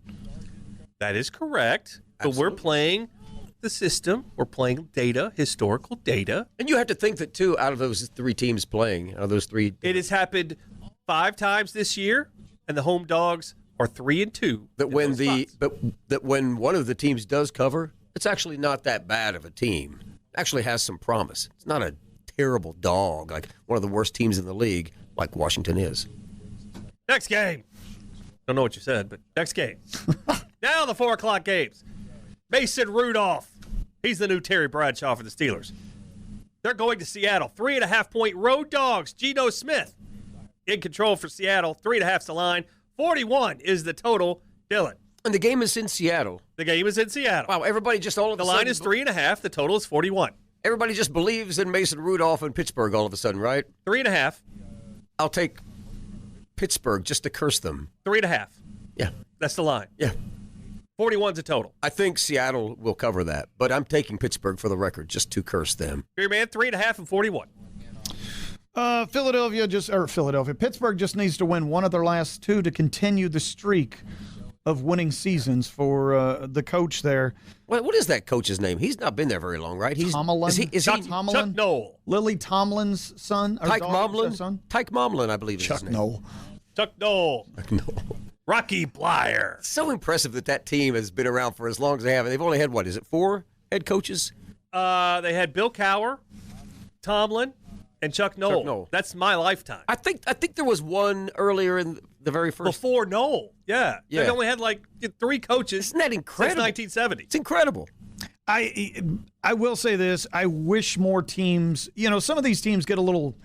That is correct. Absolutely. But we're playing the system. We're playing data, historical data. And you have to think that, too, out of those 3 teams playing, out of those 3. It has happened 5 times this year, and the home dogs are 3-2. That when one of the teams does cover, it's actually not that bad of a team. It actually has some promise. It's not a terrible dog, like one of the worst teams in the league, like Washington is. Next game. Don't know what you said, but next game. Now the 4 o'clock games. Mason Rudolph. He's the new Terry Bradshaw for the Steelers. They're going to Seattle. 3.5-point road dogs. Geno Smith in control for Seattle. 3.5's the line. 41 is the total. Dillon. And the game is in Seattle. The game is in Seattle. Wow, everybody just all of a sudden. The line is 3.5. The total is 41. Everybody just believes in Mason Rudolph in Pittsburgh all of a sudden, right? 3.5. I'll take Pittsburgh just to curse them. 3.5. Yeah. That's the line. Yeah. 41's a total. I think Seattle will cover that, but I'm taking Pittsburgh for the record just to curse them. Beerman, 3.5 and 41. Pittsburgh just needs to win one of their last 2 to continue the streak of winning seasons for the coach there. What is that coach's name? He's not been there very long, right? Tomlin. Tomlin? Chuck Noll. Lily Tomlin's son? Tyke Momlin? Tyke Momlin, I believe is his name. Chuck Noll. No. Rocky Blyer. So impressive that team has been around for as long as they have. They've only had, 4 head coaches? They had Bill Cowher, Tomlin, and Chuck Noll. That's my lifetime. I think there was one earlier in the very first. Before Noll. Yeah. They only had 3 coaches. Isn't that incredible? Since 1970. It's incredible. I will say this. I wish more teams, some of these teams get a little,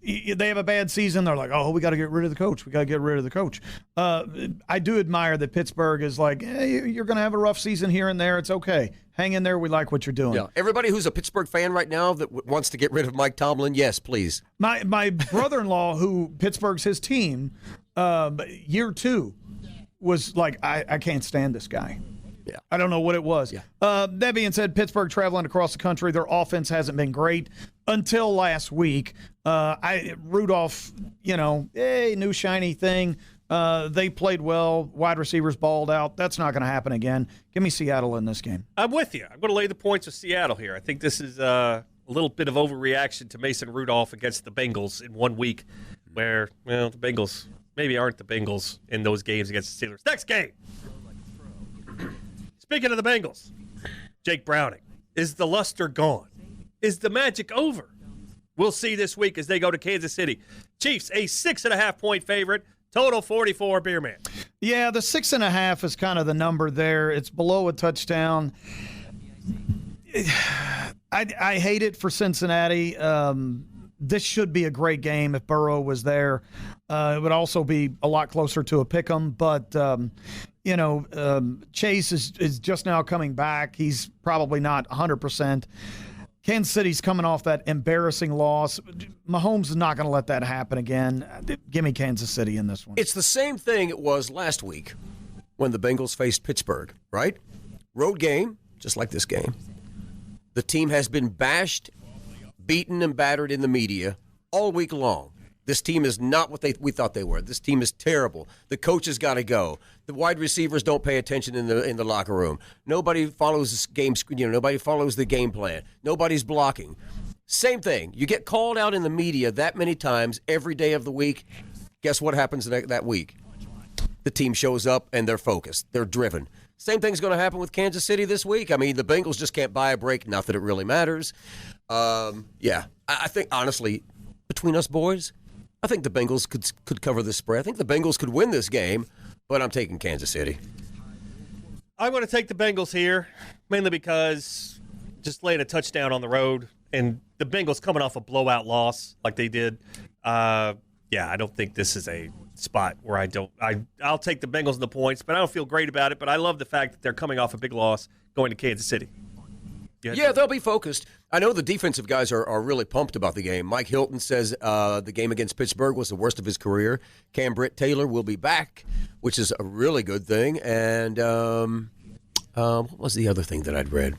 they have a bad season. They're like, oh, we got to get rid of the coach. We got to get rid of the coach. I do admire that Pittsburgh is like, hey, you're going to have a rough season here and there. It's okay. Hang in there. We like what you're doing. Yeah. Everybody who's a Pittsburgh fan right now that wants to get rid of Mike Tomlin, yes, please. My brother-in-law, who Pittsburgh's his team, year 2 was like, I can't stand this guy. Yeah. I don't know what it was. Yeah. That being said, Pittsburgh traveling across the country, their offense hasn't been great until last week. Rudolph, new shiny thing. They played well. Wide receivers balled out. That's not going to happen again. Give me Seattle in this game. I'm with you. I'm going to lay the points with Seattle here. I think this is a little bit of overreaction to Mason Rudolph against the Bengals in 1 week where, the Bengals maybe aren't the Bengals in those games against the Steelers. Next game. Speaking of the Bengals, Jake Browning, is the luster gone? Is the magic over? We'll see this week as they go to Kansas City. Chiefs, a 6.5-point favorite, total 44, Beerman. Yeah, the 6.5 is kind of the number there. It's below a touchdown. I hate it for Cincinnati. This should be a great game if Burrow was there. It would also be a lot closer to a pick 'em, but Chase is just now coming back. He's probably not 100%. Kansas City's coming off that embarrassing loss. Mahomes is not going to let that happen again. Give me Kansas City in this one. It's the same thing it was last week when the Bengals faced Pittsburgh, right? Road game, just like this game. The team has been bashed, beaten, and battered in the media all week long. This team is not what we thought they were. This team is terrible. The coach has got to go. The wide receivers don't pay attention in the locker room. Nobody follows this game. Nobody follows the game plan. Nobody's blocking. Same thing. You get called out in the media that many times every day of the week. Guess what happens that week? The team shows up and they're focused. They're driven. Same thing's going to happen with Kansas City this week. I mean, the Bengals just can't buy a break. Not that it really matters. I think honestly, between us boys, I think the Bengals could cover this spread. I think the Bengals could win this game, but I'm taking Kansas City. I'm going to take the Bengals here, mainly because just laying a touchdown on the road, and the Bengals coming off a blowout loss like they did. I don't think this is a spot where I'll take the Bengals and the points, but I don't feel great about it. But I love the fact that they're coming off a big loss going to Kansas City. Yeah, they'll be focused. I know the defensive guys are really pumped about the game. Mike Hilton says the game against Pittsburgh was the worst of his career. Cam Britt-Taylor will be back, which is a really good thing. And what was the other thing that I'd read?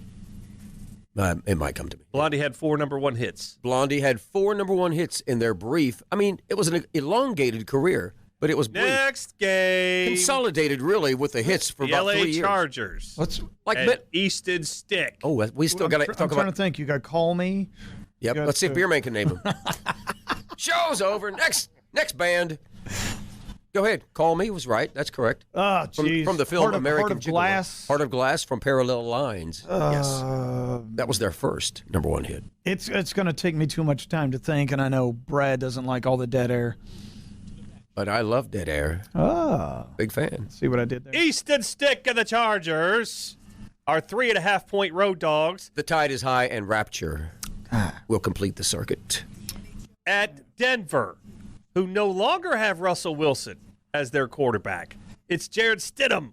It might come to me. Blondie had 4 number 1 hits. Blondie had 4 number 1 hits in their brief. I mean, it was an elongated career, but it was brief. Next game. Consolidated, really, with the hits for about 3 years. LA Chargers. Easton Stick. Oh, we still got to talk about. I'm trying to think. You got to call me. Yep. Let's see if Beerman can name him. Show's over. Next band. Go ahead. Call Me was right. That's correct. Oh, geez. From the film American Heart of Gigolo. Glass. Heart of Glass from Parallel Lines. Yes. That was their first number 1 hit. It's going to take me too much time to think, and I know Brad doesn't like all the dead air. But I love Dead Air. Big fan. See what I did there? Easton Stick and the Chargers are 3.5-point road dogs. The tide is high, and Rapture will complete the circuit. At Denver, who no longer have Russell Wilson as their quarterback. It's Jared Stidham.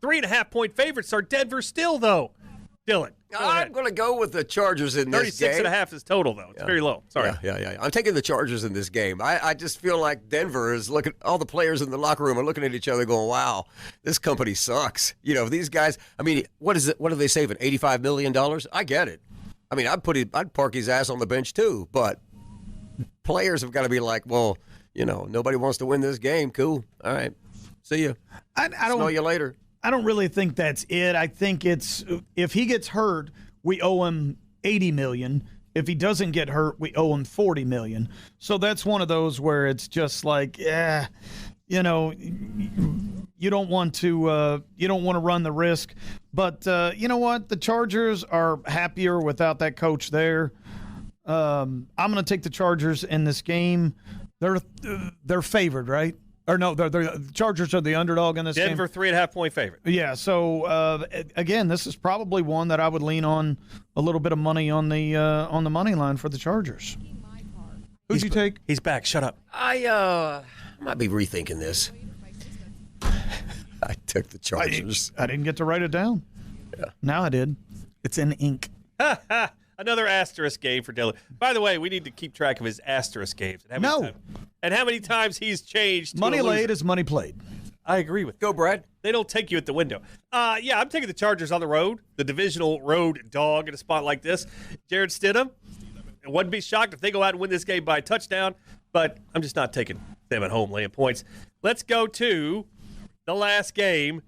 3.5-point favorites are Denver still, though. Dillon, I'm going to go with the Chargers in this game. 36.5 is total, though. It's very low. Sorry. Yeah. I'm taking the Chargers in this game. I just feel like Denver is looking, all the players in the locker room are looking at each other going, wow, this company sucks. These guys, I mean, what is it? What are they saving? $85 million? I get it. I mean, I'd park his ass on the bench too, but players have got to be like, well, nobody wants to win this game. Cool. All right. See you. I don't know you later. I don't really think that's it. I think it's if he gets hurt, we owe him $80 million. If he doesn't get hurt, we owe him $40 million. So that's one of those where it's just like, you don't want to run the risk. But you know what? The Chargers are happier without that coach there. I'm going to take the Chargers in this game. They're favored, right? Or no, the Chargers are the underdog in this game. Denver 3.5-point favorite. Yeah, so again, this is probably one that I would lean on a little bit of money on the money line for the Chargers. Who'd you take? He's back. Shut up. I might be rethinking this. I took the Chargers. I didn't get to write it down. Yeah. Now I did. It's in ink. Another asterisk game for Dillon. By the way, we need to keep track of his asterisk games. And how many times he's changed. Money laid is money played. I agree with you. Go, Brad. They don't take you at the window. I'm taking the Chargers on the road, the divisional road dog in a spot like this. Jared Stidham, I wouldn't be shocked if they go out and win this game by a touchdown, but I'm just not taking them at home laying points. Let's go to the last game.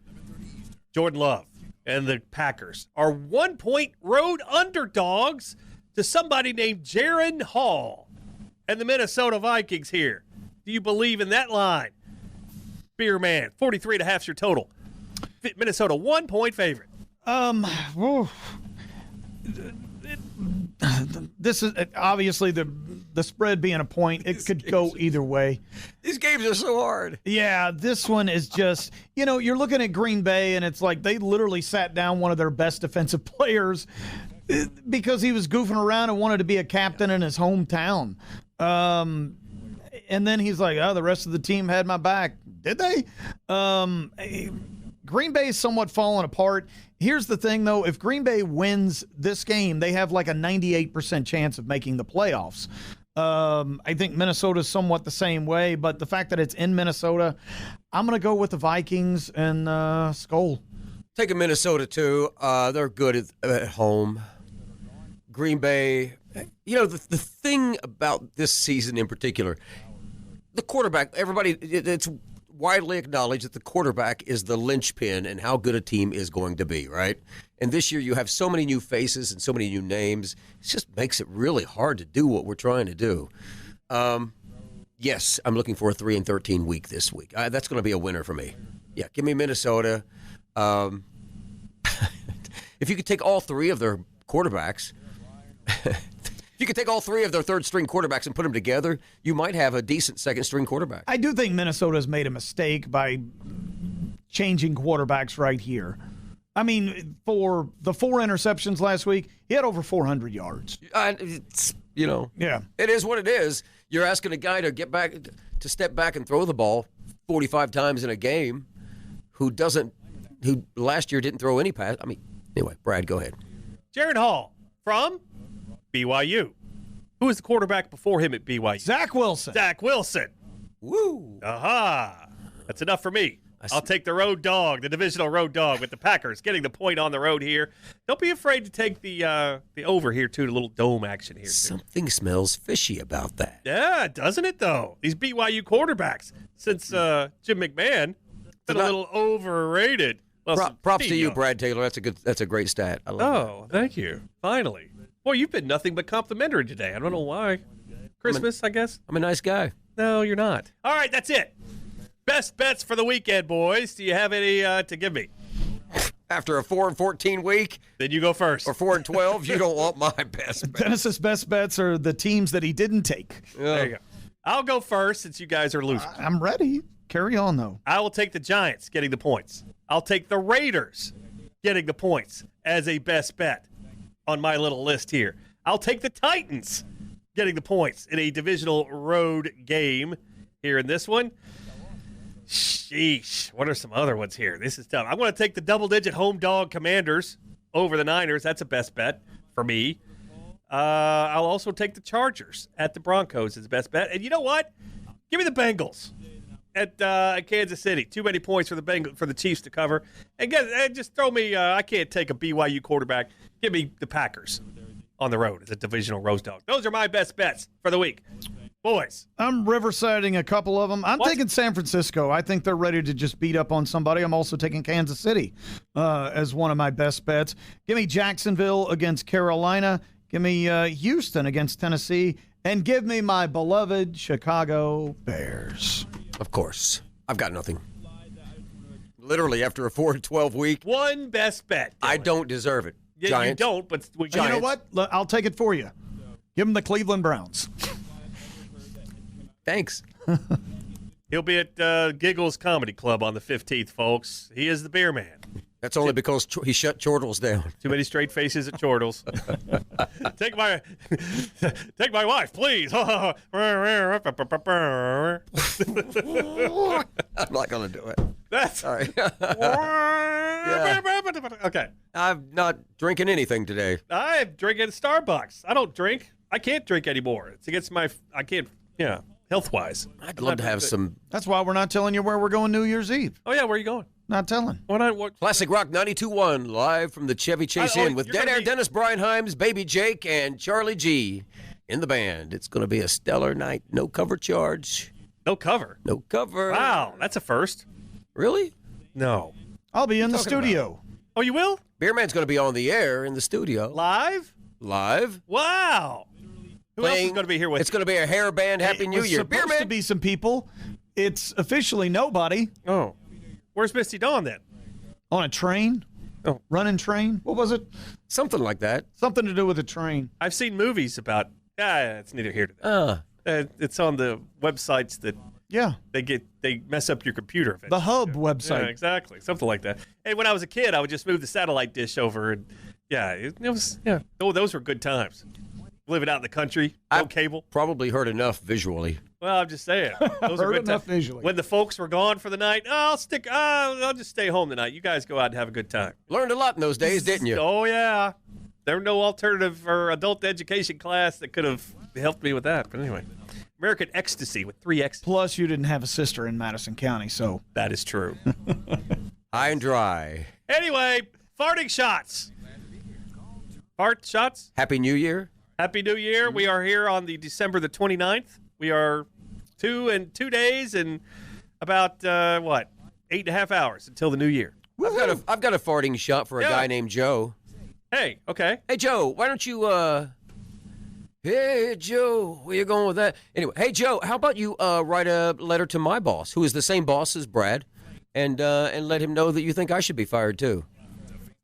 Jordan Love and the Packers are 1-point road underdogs to somebody named Jaron Hall and the Minnesota Vikings here. Do you believe in that line? Beerman, 43.5 is your total. Minnesota 1-point favorite. This is obviously the spread being a point. It could go either way. These games are so hard. Yeah, this one is just, you're looking at Green Bay, and it's like they literally sat down one of their best defensive players because he was goofing around and wanted to be a captain in his hometown. And then he's like, oh, the rest of the team had my back. Did they? Green Bay is somewhat falling apart. Here's the thing, though. If Green Bay wins this game, they have like a 98% chance of making the playoffs. I think Minnesota's somewhat the same way, but the fact that it's in Minnesota, I'm going to go with the Vikings and Skol. Taking Minnesota, too. They're good at home. Green Bay, the thing about this season in particular, the quarterback, it's widely acknowledged that the quarterback is the linchpin in how good a team is going to be, right? And this year you have so many new faces and so many new names. It just makes it really hard to do what we're trying to do. Yes, I'm looking for a 3-13 week this week. That's going to be a winner for me. Yeah, give me Minnesota. If you could take all three of their quarterbacks, if you could take all three of their third-string quarterbacks and put them together, you might have a decent second-string quarterback. I do think Minnesota's made a mistake by changing quarterbacks right here. I mean, for the 4 interceptions last week, he had over 400 yards. Yeah. It is what it is. You're asking a guy to step back and throw the ball 45 times in a game who last year didn't throw any pass. I mean, anyway, Brad, go ahead. Jaron Hall from BYU. Who was the quarterback before him at BYU? Zach Wilson. Woo. Aha. That's enough for me. I'll take the road dog, the divisional road dog with the Packers, getting the point on the road here. Don't be afraid to take the over here, too, the little dome action here. Something smells fishy about that. Yeah, doesn't it, though? These BYU quarterbacks, since Jim McMahon, been a little overrated. Well, props to you, Brad Taylor. That's a great stat. I love that. Thank you. Finally. Boy, you've been nothing but complimentary today. I don't know why. Christmas, I guess? I'm a nice guy. No, you're not. All right, that's it. Best bets for the weekend, boys. Do you have any to give me? After a 4-14 week? Then you go first. Or 4-12, you don't want my best bets. Dennis's best bets are the teams that he didn't take. There you go. I'll go first since you guys are losers. I'm ready. Carry on, though. I will take the Giants getting the points. I'll take the Raiders getting the points as a best bet on my little list here. I'll take the Titans getting the points in a divisional road game here in this one. Sheesh. What are some other ones here? This is tough. I'm going to take the double-digit home dog Commanders over the Niners. That's a best bet for me. I'll also take the Chargers at the Broncos as the best bet. And you know what? Give me the Bengals at Kansas City. Too many points for the Chiefs to cover. And just throw me. I can't take a BYU quarterback. Give me the Packers on the road as a divisional road dog. Those are my best bets for the week. Boys. I'm riversiding a couple of them. I'm taking San Francisco. I think they're ready to just beat up on somebody. I'm also taking Kansas City as one of my best bets. Give me Jacksonville against Carolina. Give me Houston against Tennessee. And give me my beloved Chicago Bears. Of course. I've got nothing. Literally, after a 4-12 week. One best bet. Dylan. I don't deserve it. Yeah, Giants. You don't, but you know what? I'll take it for you. Give them the Cleveland Browns. Thanks. He'll be at Giggles Comedy Club on the 15th, folks. He is the Beerman. That's only because he shut Chortles down. Too many straight faces at Chortles. Take my wife, please. I'm not going to do it. That's sorry. Okay. I'm not drinking anything today. I'm drinking Starbucks. I don't drink. I can't drink anymore. It's against I can't, health-wise. I'd love to have some. That's why we're not telling you where we're going New Year's Eve. Oh, yeah, where are you going? Not telling. What? Classic Rock 92.1, live from the Chevy Chase Inn with Dead Air Dennis, Brian Himes, Baby Jake, and Charlie G in the band. It's going to be a stellar night. No cover charge. No cover? No cover. Wow, that's a first. Really? No. I'll be in the studio. About? Oh, you will? Beerman's going to be on the air in the studio. Live? Wow. Who else is going to be here with you? It's going to be a hair band. Happy New Year. It's supposed to be some people. It's officially nobody. Oh. Where's Misty Dawn then? On a train? Oh. Running train? What was it? Something like that. Something to do with a train. I've seen movies about. It's neither here nor there. It's on the websites that. Yeah. They mess up your computer. Eventually. The Hub website. Yeah, exactly. Something like that. Hey, when I was a kid, I would just move the satellite dish over and Yeah, it was. Yeah. Oh, those were good times. Living out in the country, no cable. Probably heard enough visually. Well, I'm just saying. Those were Heard good enough times. visually. When the folks were gone for the night, I'll just stay home tonight. You guys go out and have a good time. Learned a lot in those days, didn't you? Oh, yeah. There were no alternative or adult education class that could have helped me with that. But anyway, American Ecstasy with 3 X. Plus, you didn't have a sister in Madison County, so. That is true. High and dry. Anyway, farting shots. Fart shots. Happy New Year. Happy New Year. We are here on the December the 29th. We are 2 days and about, 8.5 hours until the new year. I've got a farting shot for a guy named Joe. Hey, okay. Hey, Joe, why don't you, Hey, Joe, where you going with that? Anyway, hey, Joe, how about you write a letter to my boss, who is the same boss as Brad, and let him know that you think I should be fired, too.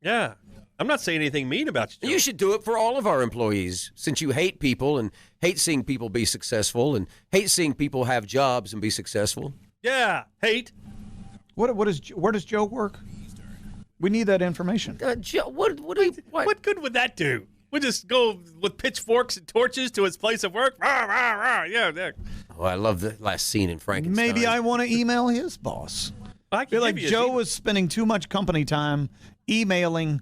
Yeah. I'm not saying anything mean about you, Joe. You should do it for all of our employees, since you hate people and hate seeing people be successful and hate seeing people have jobs and be successful. Yeah, hate. Where does Joe work? We need that information. Joe, what good would that do? We just go with pitchforks and torches to his place of work. Rah, rah, rah. Yeah. Oh, I love the last scene in Frankenstein. Maybe I want to email his boss. I I feel like Joe was spending too much company time emailing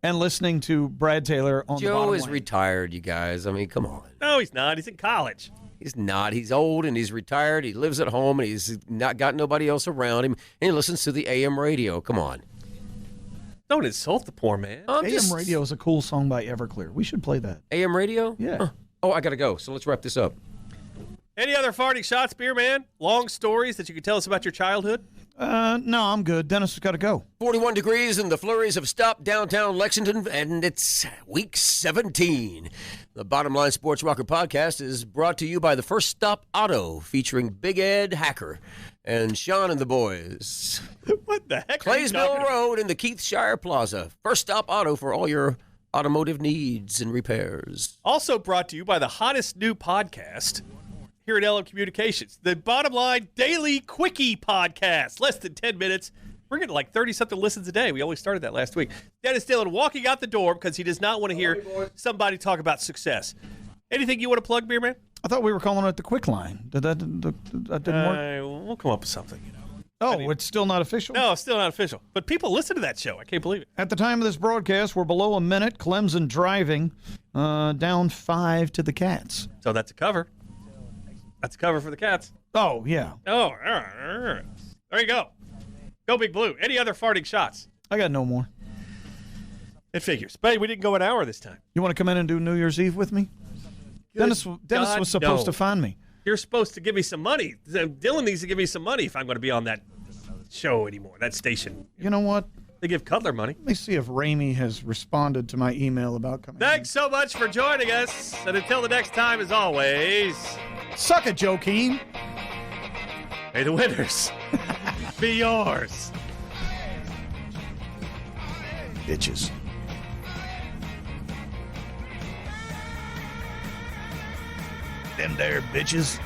and listening to Brad Taylor on the Joe bottom is line. retired, you guys. I mean, come on. No, he's not. He's in college. He's not. He's old and he's retired. He lives at home and he's not got nobody else around him. And he listens to the AM radio. Come on. Don't insult the poor man. AM Radio is a cool song by Everclear. We should play that. AM radio? Yeah. Huh. Oh, I got to go. So let's wrap this up. Any other farting shots, Beerman? Long stories that you can tell us about your childhood? No, I'm good. Dennis has got to go. 41 degrees and the flurries have stopped downtown Lexington, and it's week 17. The Bottom Line Sports Rocker podcast is brought to you by the First Stop Auto, featuring Big Ed Hacker and Sean and the boys. What the heck? Claysville Road in the Keithshire Plaza. First Stop Auto for all your automotive needs and repairs. Also brought to you by the hottest new podcast here at LM Communications, the Bottom Line Daily Quickie Podcast. Less than 10 minutes. We're getting like 30-something listens a day. We only started that last week. Dennis Dillon walking out the door because he does not want to hear somebody talk about success. Anything you want to plug, Beerman? I thought we were calling it the Quick Line. That didn't work? We'll come up with something. It's still not official? No, it's still not official. But people listen to that show. I can't believe it. At the time of this broadcast, we're below a minute. Clemson driving, down 5 to the Cats. So that's a cover. That's a cover for the Cats. Oh, yeah. Oh, there you go. Go Big Blue. Any other farting shots? I got no more. It figures. But we didn't go an hour this time. You want to come in and do New Year's Eve with me? Dennis was supposed to find me. You're supposed to give me some money. Dylan needs to give me some money if I'm going to be on that show anymore, that station. You know what? They give Cutler money. Let me see if Ramey has responded to my email about coming. Thanks so much for joining us. And until the next time, as always, suck it, Joe Keane. May the winners be yours. Bitches. Them there bitches.